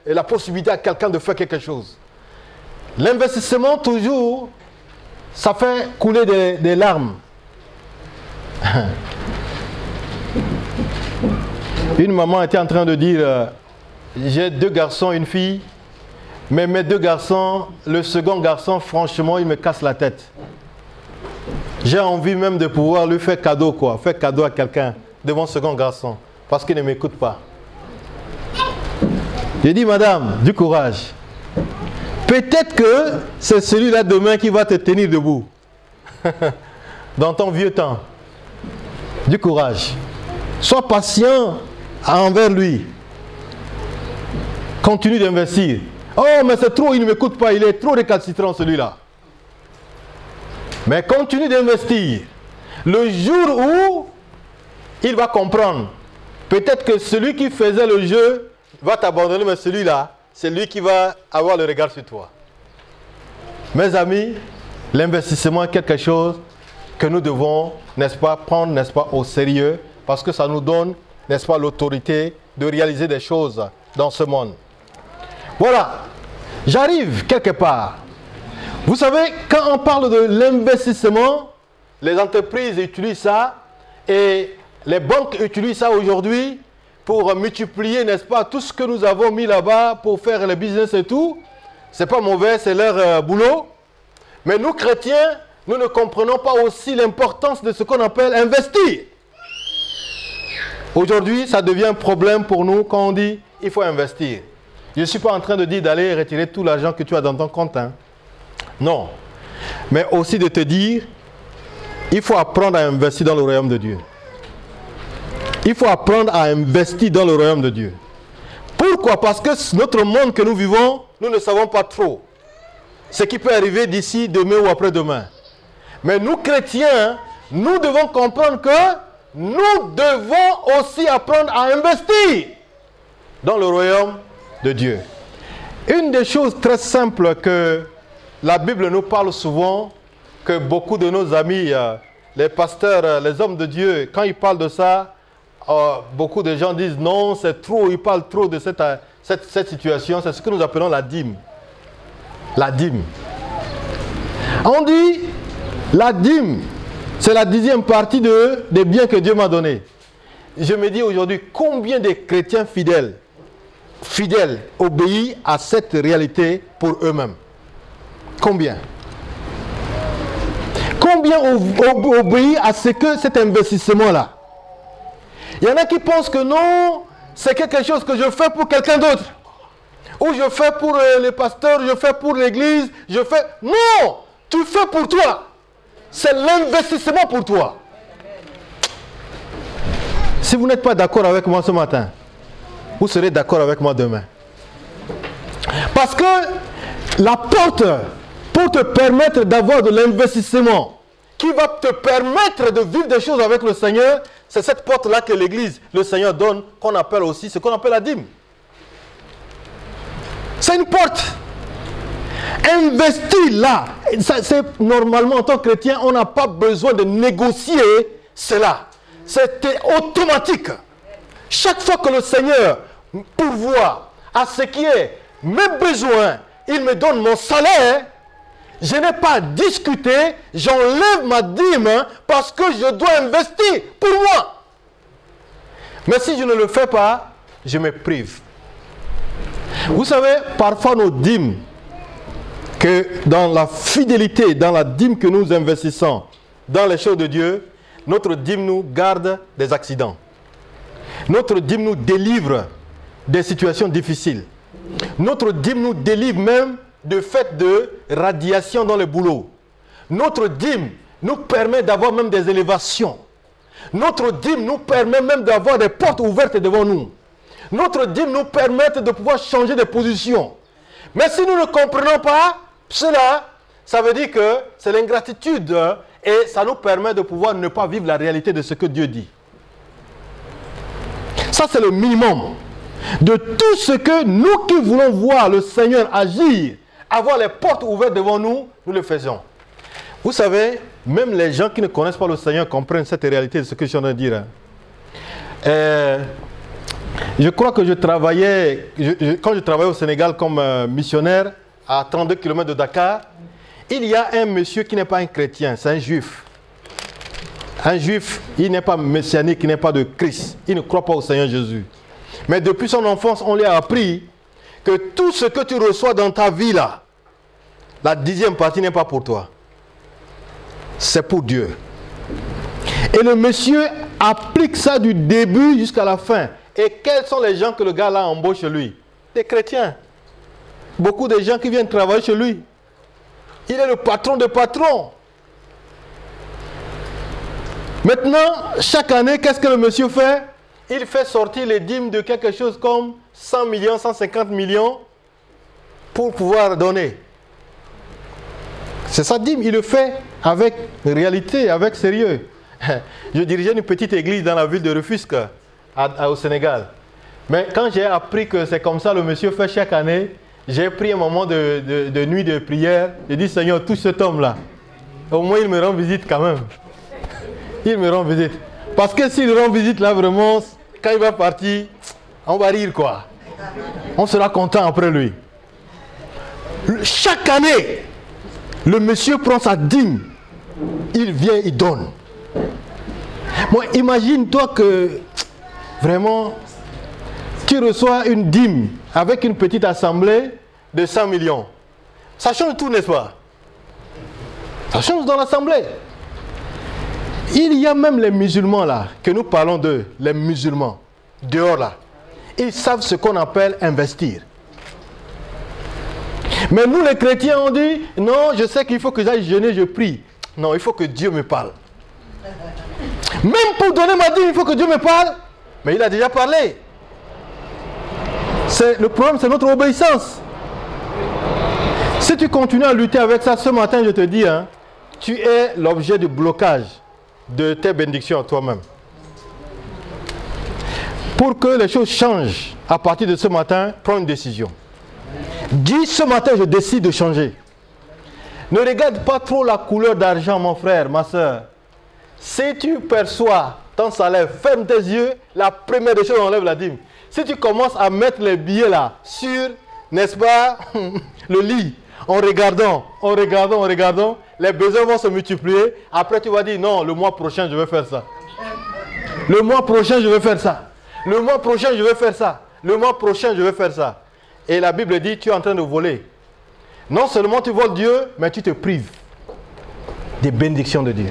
la possibilité à quelqu'un de faire quelque chose. L'investissement, toujours, ça fait couler des larmes. Une maman était en train de dire, j'ai 2 garçons, une fille, mais mes 2 garçons, le second garçon, franchement, il me casse la tête. J'ai envie même de pouvoir lui faire cadeau, quoi. Faire cadeau à quelqu'un de mon second garçon. Parce qu'il ne m'écoute pas. J'ai dit, madame, du courage. Peut-être que c'est celui-là demain qui va te tenir debout. Dans ton vieux temps. Du courage. Sois patient envers lui. Continue d'investir. Oh, mais c'est trop, il ne m'écoute pas. Il est trop récalcitrant, celui-là. Mais continue d'investir. Le jour où il va comprendre, peut-être que celui qui faisait le jeu va t'abandonner, mais celui-là, c'est lui qui va avoir le regard sur toi. Mes amis, l'investissement est quelque chose que nous devons, n'est-ce pas, prendre, n'est-ce pas, au sérieux, parce que ça nous donne, n'est-ce pas, l'autorité de réaliser des choses dans ce monde. Voilà, j'arrive quelque part. Vous savez, quand on parle de l'investissement, les entreprises utilisent ça et les banques utilisent ça aujourd'hui pour multiplier, n'est-ce pas, tout ce que nous avons mis là-bas pour faire le business et tout. Ce n'est pas mauvais, c'est leur boulot. Mais nous, chrétiens, nous ne comprenons pas aussi l'importance de ce qu'on appelle investir. Aujourd'hui, ça devient un problème pour nous quand on dit il faut investir. Je ne suis pas en train de dire d'aller retirer tout l'argent que tu as dans ton compte. Non. Mais aussi de te dire, il faut apprendre à investir dans le royaume de Dieu. Il faut apprendre à investir dans le royaume de Dieu. Pourquoi? Parce que notre monde que nous vivons, nous ne savons pas trop ce qui peut arriver d'ici, demain ou après-demain. Mais nous, chrétiens, nous devons comprendre que nous devons aussi apprendre à investir dans le royaume de Dieu. Une des choses très simples que la Bible nous parle souvent, que beaucoup de nos amis, les pasteurs, les hommes de Dieu, quand ils parlent de ça, beaucoup de gens disent non, c'est trop, ils parlent trop de cette situation, c'est ce que nous appelons la dîme. La dîme. On dit, la dîme, c'est la 10e partie des biens que Dieu m'a donnés. Je me dis aujourd'hui, combien de chrétiens fidèles obéissent à cette réalité pour eux-mêmes? Combien? Combien obéissent à cet investissement-là? Il y en a qui pensent que non, c'est quelque chose que je fais pour quelqu'un d'autre. Ou je fais pour les pasteurs, je fais pour l'église, je fais... Non! Tu fais pour toi. C'est l'investissement pour toi. Si vous n'êtes pas d'accord avec moi ce matin, vous serez d'accord avec moi demain. Parce que la porte pour te permettre d'avoir de l'investissement qui va te permettre de vivre des choses avec le Seigneur, c'est cette porte-là que l'Église, le Seigneur donne, qu'on appelle aussi ce qu'on appelle la dîme. C'est une porte. Investir là, normalement en tant que chrétien, on n'a pas besoin de négocier cela. C'est automatique. Chaque fois que le Seigneur pourvoit à ce qui est mes besoins, il me donne mon salaire, je n'ai pas à discuter, j'enlève ma dîme parce que je dois investir pour moi. Mais si je ne le fais pas, je me prive. Vous savez, parfois nos dîmes, que dans la fidélité, dans la dîme que nous investissons dans les choses de Dieu, notre dîme nous garde des accidents. Notre dîme nous délivre des situations difficiles. Notre dîme nous délivre même de fait de radiation dans le boulot. Notre dîme nous permet d'avoir même des élévations. Notre dîme nous permet même d'avoir des portes ouvertes devant nous. Notre dîme nous permet de pouvoir changer de position. Mais si nous ne comprenons pas cela, ça veut dire que c'est l'ingratitude et ça nous permet de pouvoir ne pas vivre la réalité de ce que Dieu dit. Ça, c'est le minimum de tout ce que nous qui voulons voir le Seigneur agir, avoir les portes ouvertes devant nous, nous le faisons. Vous savez, même les gens qui ne connaissent pas le Seigneur comprennent cette réalité de ce que je suis en train de dire. Je crois que je travaillais, quand je travaillais au Sénégal comme missionnaire, à 32 km de Dakar, il y a un monsieur qui n'est pas un chrétien, c'est un juif. Un juif, il n'est pas messianique, il n'est pas de Christ. Il ne croit pas au Seigneur Jésus. Mais depuis son enfance, on lui a appris que tout ce que tu reçois dans ta vie là, la 10e partie n'est pas pour toi. C'est pour Dieu. Et le monsieur applique ça du début jusqu'à la fin. Et quels sont les gens que le gars là embauche chez lui? Des chrétiens. Beaucoup de gens qui viennent travailler chez lui. Il est le patron de patrons. Maintenant, chaque année, qu'est-ce que le monsieur fait? Il fait sortir les dîmes de quelque chose comme 100 millions, 150 millions pour pouvoir donner. C'est sa dîme, il le fait avec réalité, avec sérieux. Je dirigeais une petite église dans la ville de Rufisque, au Sénégal. Mais quand j'ai appris que c'est comme ça le monsieur fait chaque année, j'ai pris un moment de nuit de prière. J'ai dit, Seigneur, touche cet homme-là. Au moins, il me rend visite quand même. Il me rend visite. Parce que s'il rend visite là, vraiment, quand il va partir, on va rire quoi. On sera content après lui. Chaque année, le monsieur prend sa dîme. Il vient, il donne. Moi, imagine-toi que vraiment, tu reçois une dîme avec une petite assemblée de 100 millions. Ça change tout, n'est-ce pas? Ça change dans l'assemblée. Il y a même les musulmans là, que nous parlons d'eux, les musulmans, dehors là. Ils savent ce qu'on appelle investir. Mais nous les chrétiens, on dit, non, je sais qu'il faut que j'aille jeûner, je prie. Non, il faut que Dieu me parle. Même pour donner ma dîme, il faut que Dieu me parle. Mais il a déjà parlé. Le problème, c'est notre obéissance. Si tu continues à lutter avec ça, ce matin, je te dis, hein, tu es l'objet du blocage de tes bénédictions à toi-même. Pour que les choses changent, à partir de ce matin, prends une décision. Dis, ce matin, je décide de changer. Ne regarde pas trop la couleur d'argent, mon frère, ma soeur. Si tu perçois ton salaire, ferme tes yeux, la première des choses, enlève la dîme. si tu commences à mettre les billets là sur, n'est-ce pas, le lit, en regardant, les besoins vont se multiplier. Après, tu vas dire, non, le mois prochain, je vais faire ça. Le mois prochain, je vais faire ça. Le mois prochain, je vais faire ça. Le mois prochain, je vais faire ça. Et la Bible dit, tu es en train de voler. Non seulement tu voles Dieu, mais tu te prives des bénédictions de Dieu.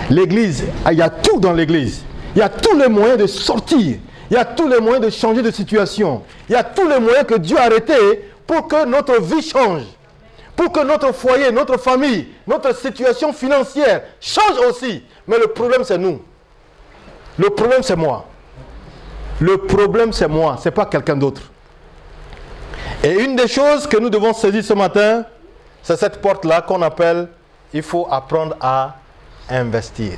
L'église, il y a tout dans l'église. Il y a tous les moyens de sortir. Il y a tous les moyens de changer de situation. Il y a tous les moyens que Dieu a arrêtés pour que notre vie change. Pour que notre foyer, notre famille, notre situation financière change aussi. Mais le problème, c'est nous. Le problème, c'est moi. Le problème, c'est moi. Ce n'est pas quelqu'un d'autre. Et une des choses que nous devons saisir ce matin, c'est cette porte-là qu'on appelle, il faut apprendre à investir.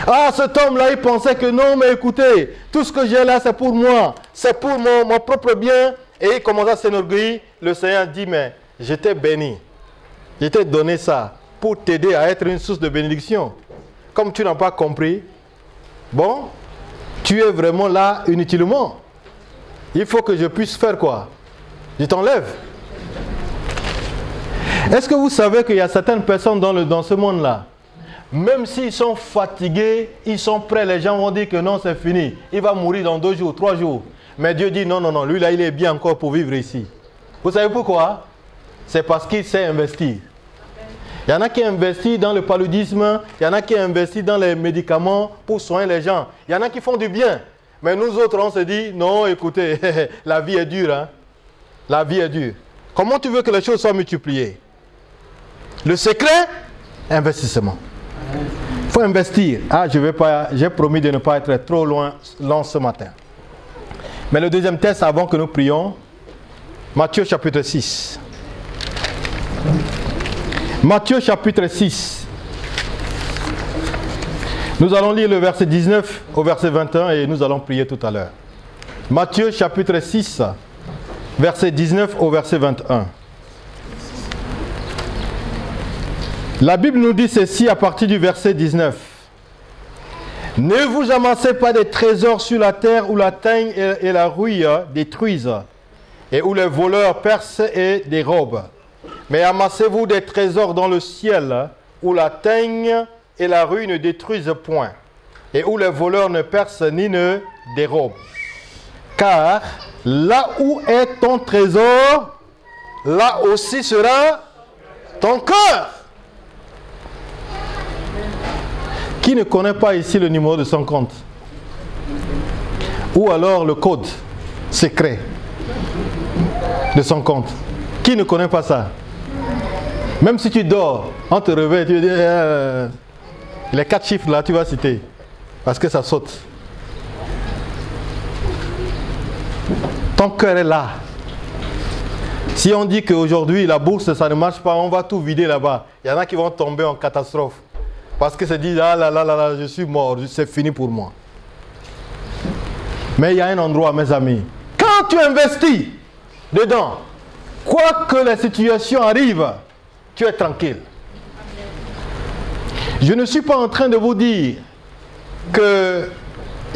Ah, cet homme-là, il pensait que non, mais écoutez, tout ce que j'ai là, c'est pour moi. C'est pour mon propre bien. Et il commence à s'enorgueillir. Le Seigneur dit, mais je t'ai béni. Je t'ai donné ça pour t'aider à être une source de bénédiction. Comme tu n'as pas compris, bon, tu es vraiment là inutilement. Il faut que je puisse faire quoi? Je t'enlève. Est-ce que vous savez qu'il y a certaines personnes dans ce monde-là, même s'ils sont fatigués, ils sont prêts, les gens vont dire que non, c'est fini. Il va mourir dans 2 jours, 3 jours. Mais Dieu dit non, non, non, lui là, il est bien encore pour vivre ici. Vous savez pourquoi? C'est parce qu'il sait investir. Il y en a qui investissent dans le paludisme, il y en a qui investissent dans les médicaments pour soigner les gens. Il y en a qui font du bien. Mais nous autres, on se dit, non, écoutez, la vie est dure. Hein? La vie est dure. Comment tu veux que les choses soient multipliées? Le secret, investissement. Il faut investir. Ah, j'ai promis de ne pas être trop lent ce matin. Mais le deuxième texte, avant que nous prions, Matthieu chapitre 6. Matthieu chapitre 6. Nous allons lire le verset 19 au verset 21 et nous allons prier tout à l'heure. Matthieu chapitre 6, verset 19 au verset 21. La Bible nous dit ceci à partir du verset 19. Ne vous amassez pas des trésors sur la terre où la teigne et la rouille détruisent et où les voleurs percent et dérobent. Mais amassez-vous des trésors dans le ciel, où la teigne et la rouille ne détruisent point, et où les voleurs ne percent ni ne dérobent. Car là où est ton trésor, là aussi sera ton cœur. Qui ne connaît pas ici le numéro de son compte? Ou alors le code secret de son compte? Qui ne connaît pas ça? Même si tu dors, on te réveille, tu dis, les 4 chiffres là, tu vas citer. Parce que ça saute. Ton cœur est là. Si on dit qu'aujourd'hui, la bourse, ça ne marche pas, on va tout vider là-bas. Il y en a qui vont tomber en catastrophe. Parce que se disent, ah là là là là, je suis mort, c'est fini pour moi. Mais il y a un endroit, mes amis. Quand tu investis dedans, quoi que les situations arrivent, tu es tranquille. Je ne suis pas en train de vous dire que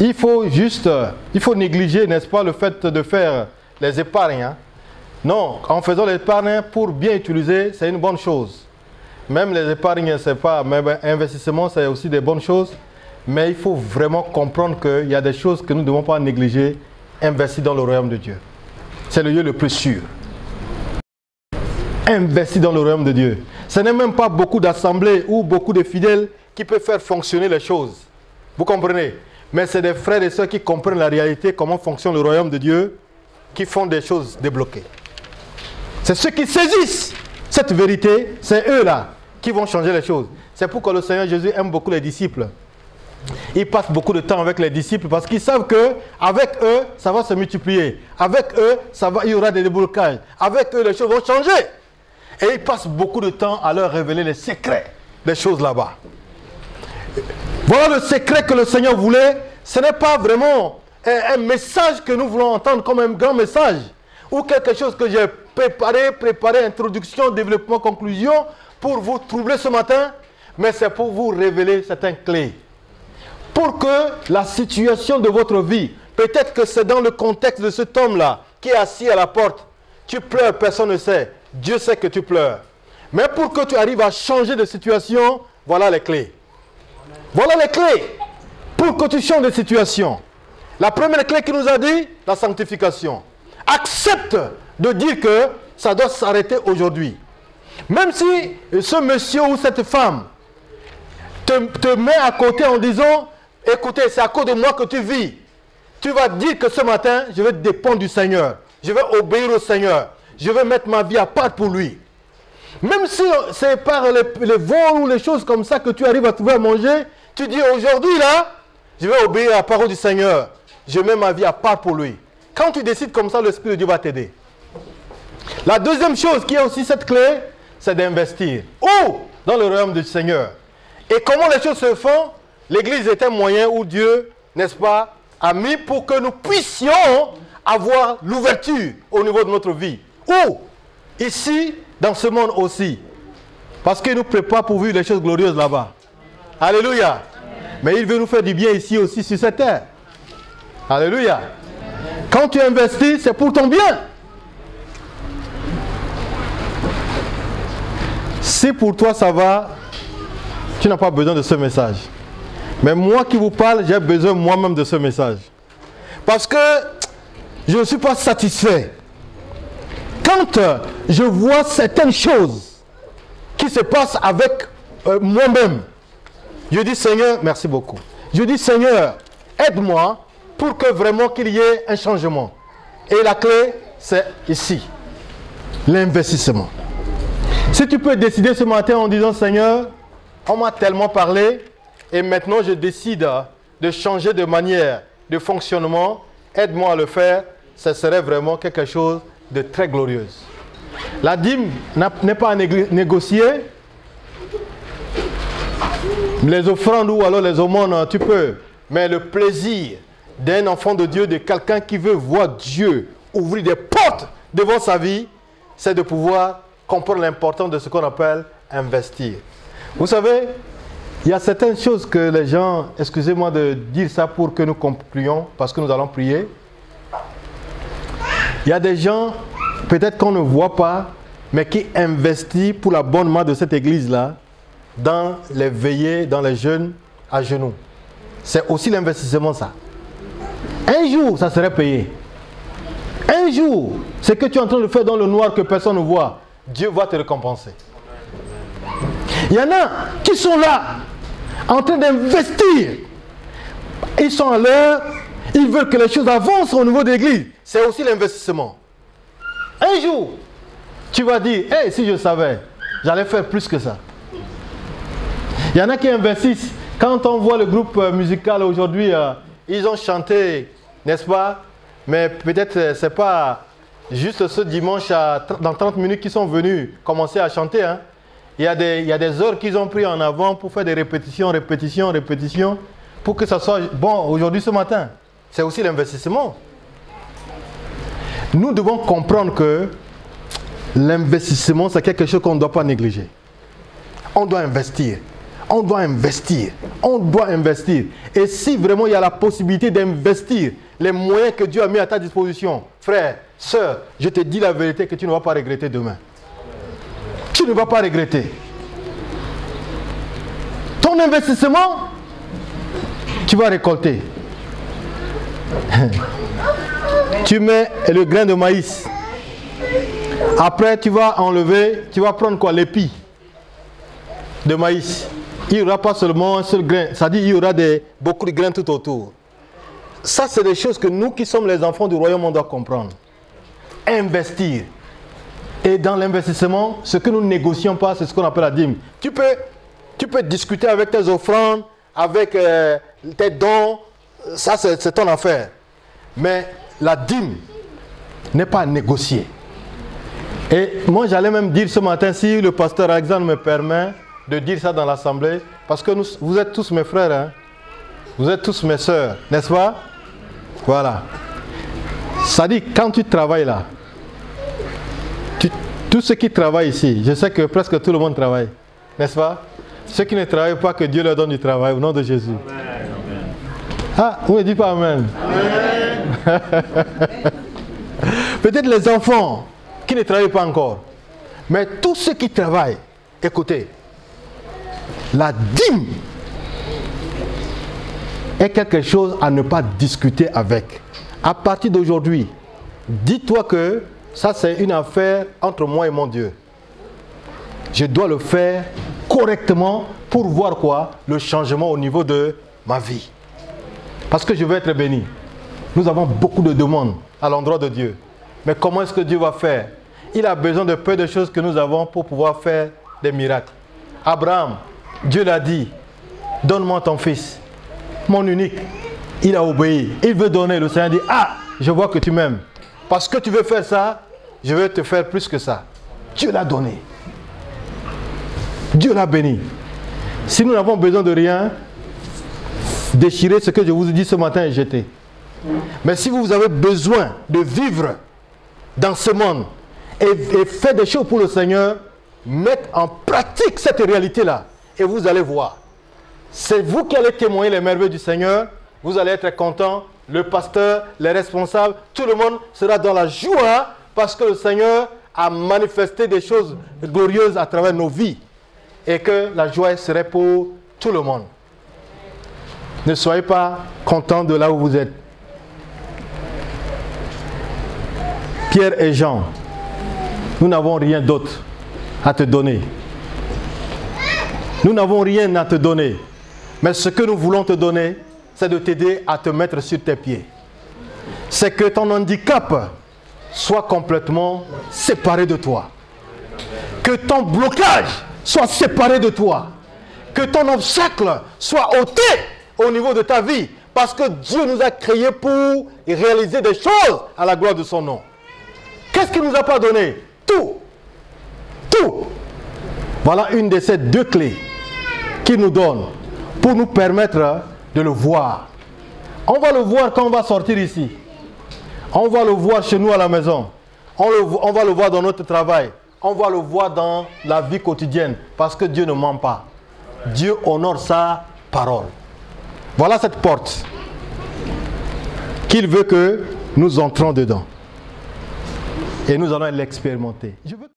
il faut négliger, n'est-ce pas, le fait de faire les épargnes. Hein? Non, en faisant l'épargne pour bien utiliser, c'est une bonne chose. Même les épargnes, c'est pas, même investissement, c'est aussi des bonnes choses. Mais il faut vraiment comprendre qu'il y a des choses que nous ne devons pas négliger. Investir dans le royaume de Dieu. C'est le lieu le plus sûr. Investir dans le royaume de Dieu. Ce n'est même pas beaucoup d'assemblées ou beaucoup de fidèles qui peuvent faire fonctionner les choses. Vous comprenez? Mais c'est des frères et sœurs qui comprennent la réalité, comment fonctionne le royaume de Dieu, qui font des choses débloquées. C'est ceux qui saisissent cette vérité, c'est eux-là qui vont changer les choses. C'est pourquoi le Seigneur Jésus aime beaucoup les disciples. Il passe beaucoup de temps avec les disciples parce qu'ils savent qu'avec eux, ça va se multiplier. Avec eux, il y aura des déblocages. Avec eux, les choses vont changer. Et il passe beaucoup de temps à leur révéler les secrets des choses là-bas. Voilà le secret que le Seigneur voulait. Ce n'est pas vraiment un message que nous voulons entendre comme un grand message. Ou quelque chose que j'ai préparé, introduction, développement, conclusion, pour vous troubler ce matin. Mais c'est pour vous révéler certaines clés. Pour que la situation de votre vie Peut-être que c'est dans le contexte de cet homme-là qui est assis à la porte. Tu pleures, personne ne sait. Dieu sait que tu pleures. Mais pour que tu arrives à changer de situation, voilà les clés. Voilà les clés pour que tu changes de situation. La première clé qu'il nous a dit, la sanctification. Accepte de dire que ça doit s'arrêter aujourd'hui. Même si ce monsieur ou cette femme te met à côté en disant, écoutez, c'est à cause de moi que tu vis. Tu vas dire que ce matin, je vais dépendre du Seigneur. Je vais obéir au Seigneur. Je vais mettre ma vie à part pour lui. Même si c'est par les vols ou les choses comme ça que tu arrives à trouver à manger, tu dis aujourd'hui là, je vais obéir à la parole du Seigneur. Je mets ma vie à part pour lui. Quand tu décides comme ça, l'Esprit de Dieu va t'aider. La deuxième chose qui est aussi cette clé, c'est d'investir. Où? Dans le royaume du Seigneur. Et comment les choses se font? L'Église est un moyen où Dieu, n'est-ce pas, a mis pour que nous puissions avoir l'ouverture au niveau de notre vie. Où? Ici, dans ce monde aussi. Parce qu'il nous prépare pour vivre les choses glorieuses là-bas. Alléluia. Mais il veut nous faire du bien ici aussi sur cette terre. Alléluia. Quand tu investis, c'est pour ton bien. Si pour toi ça va, tu n'as pas besoin de ce message. Mais moi qui vous parle, j'ai besoin moi-même de ce message. Parce que je ne suis pas satisfait. Quand je vois certaines choses qui se passent avec moi-même, je dis Seigneur, merci beaucoup. Je dis Seigneur, aide-moi pour que vraiment qu'il y ait un changement. Et la clé, c'est ici. L'investissement. Si tu peux décider ce matin en disant Seigneur, on m'a tellement parlé et maintenant je décide de changer de manière de fonctionnement, aide-moi à le faire, ce serait vraiment quelque chose de très glorieux. La dîme n'est pas à négocier. Les offrandes ou alors les aumônes, tu peux. Mais le plaisir d'un enfant de Dieu, de quelqu'un qui veut voir Dieu ouvrir des portes devant sa vie, c'est de pouvoir comprendre l'importance de ce qu'on appelle investir. Vous savez, il y a certaines choses que les gens, excusez-moi de dire ça pour que nous concluions, parce que nous allons prier. Il y a des gens, peut-être qu'on ne voit pas, mais qui investissent pour l'abonnement de cette église-là, dans les veillées, dans les jeûnes à genoux. C'est aussi l'investissement ça. Un jour, ça serait payé. Un jour, ce que tu es en train de faire dans le noir que personne ne voit, Dieu va te récompenser. Il y en a qui sont là, en train d'investir. Ils sont à l'heure, ils veulent que les choses avancent au niveau de l'église. C'est aussi l'investissement. Un jour, tu vas dire, hey, si je savais, j'allais faire plus que ça. Il y en a qui investissent. Quand on voit le groupe musical aujourd'hui, ils ont chanté, n'est-ce pas? Mais peut-être ce n'est pas juste ce dimanche dans 30 minutes qu'ils sont venus commencer à chanter. Hein. Il y a des heures qu'ils ont pris en avant pour faire des répétitions, pour que ça soit bon aujourd'hui ce matin. C'est aussi l'investissement. Nous devons comprendre que l'investissement, c'est quelque chose qu'on ne doit pas négliger. On doit investir. On doit investir. On doit investir. Et si vraiment il y a la possibilité d'investir les moyens que Dieu a mis à ta disposition, frère, sœur, je te dis la vérité que tu ne vas pas regretter demain. Tu ne vas pas regretter. Ton investissement, tu vas récolter. Tu mets le grain de maïs. Après, tu vas enlever, tu vas prendre quoi? L'épi de maïs. Il n'y aura pas seulement un seul grain. Ça dit qu'il y aura beaucoup de grains tout autour. Ça, c'est des choses que nous qui sommes les enfants du royaume, on doit comprendre. Investir. Et dans l'investissement, ce que nous ne négocions pas, c'est ce qu'on appelle la dîme. Tu peux discuter avec tes offrandes, avec tes dons. Ça, c'est ton affaire. Mais la dîme n'est pas à négocier. Et moi, j'allais même dire ce matin, si le pasteur Alexandre me permet de dire ça dans l'assemblée, parce que vous êtes tous mes frères, hein? Vous êtes tous mes sœurs, n'est-ce pas? Voilà. Ça dit, quand tu travailles là, tous ceux qui travaillent ici, je sais que presque tout le monde travaille, n'est-ce pas? Ceux qui ne travaillent pas, que Dieu leur donne du travail, au nom de Jésus. Amen. Ah, vous ne dites pas Amen. Amen. Peut-être les enfants qui ne travaillent pas encore. Mais tous ceux qui travaillent, écoutez, la dîme est quelque chose à ne pas discuter avec. À partir d'aujourd'hui, dis-toi que ça c'est une affaire entre moi et mon Dieu. Je dois le faire correctement pour voir quoi? Le changement au niveau de ma vie. Parce que je veux être béni. Nous avons beaucoup de demandes à l'endroit de Dieu. Mais comment est-ce que Dieu va faire? Il a besoin de peu de choses que nous avons pour pouvoir faire des miracles. Abraham, Dieu l'a dit, donne-moi ton fils, mon unique. Il a obéi. Il veut donner. Le Seigneur dit, ah, je vois que tu m'aimes. Parce que tu veux faire ça, je vais te faire plus que ça. Dieu l'a donné. Dieu l'a béni. Si nous n'avons besoin de rien, déchirez ce que je vous ai dit ce matin et jetez. Mais si vous avez besoin de vivre dans ce monde et faire des choses pour le Seigneur, mettre en pratique cette réalité-là et vous allez voir. C'est vous qui allez témoigner les merveilles du Seigneur. Vous allez être content. Le pasteur, les responsables, tout le monde sera dans la joie parce que le Seigneur a manifesté des choses glorieuses à travers nos vies et que la joie serait pour tout le monde. Ne soyez pas contents de là où vous êtes. Pierre et Jean, nous n'avons rien d'autre à te donner. Nous n'avons rien à te donner. Mais ce que nous voulons te donner, c'est de t'aider à te mettre sur tes pieds. C'est que ton handicap soit complètement séparé de toi. Que ton blocage soit séparé de toi. Que ton obstacle soit ôté au niveau de ta vie. Parce que Dieu nous a créés pour réaliser des choses à la gloire de son nom. Qu'est-ce qu'il ne nous a pas donné? Tout. Tout. Voilà une de ces deux clés qu'il nous donne pour nous permettre de le voir. On va le voir quand on va sortir ici. On va le voir chez nous à la maison. On va le voir dans notre travail. On va le voir dans la vie quotidienne. Parce que Dieu ne ment pas. Dieu honore sa parole. Voilà cette porte qu'il veut que nous entrons dedans. Et nous allons l'expérimenter. Je veux...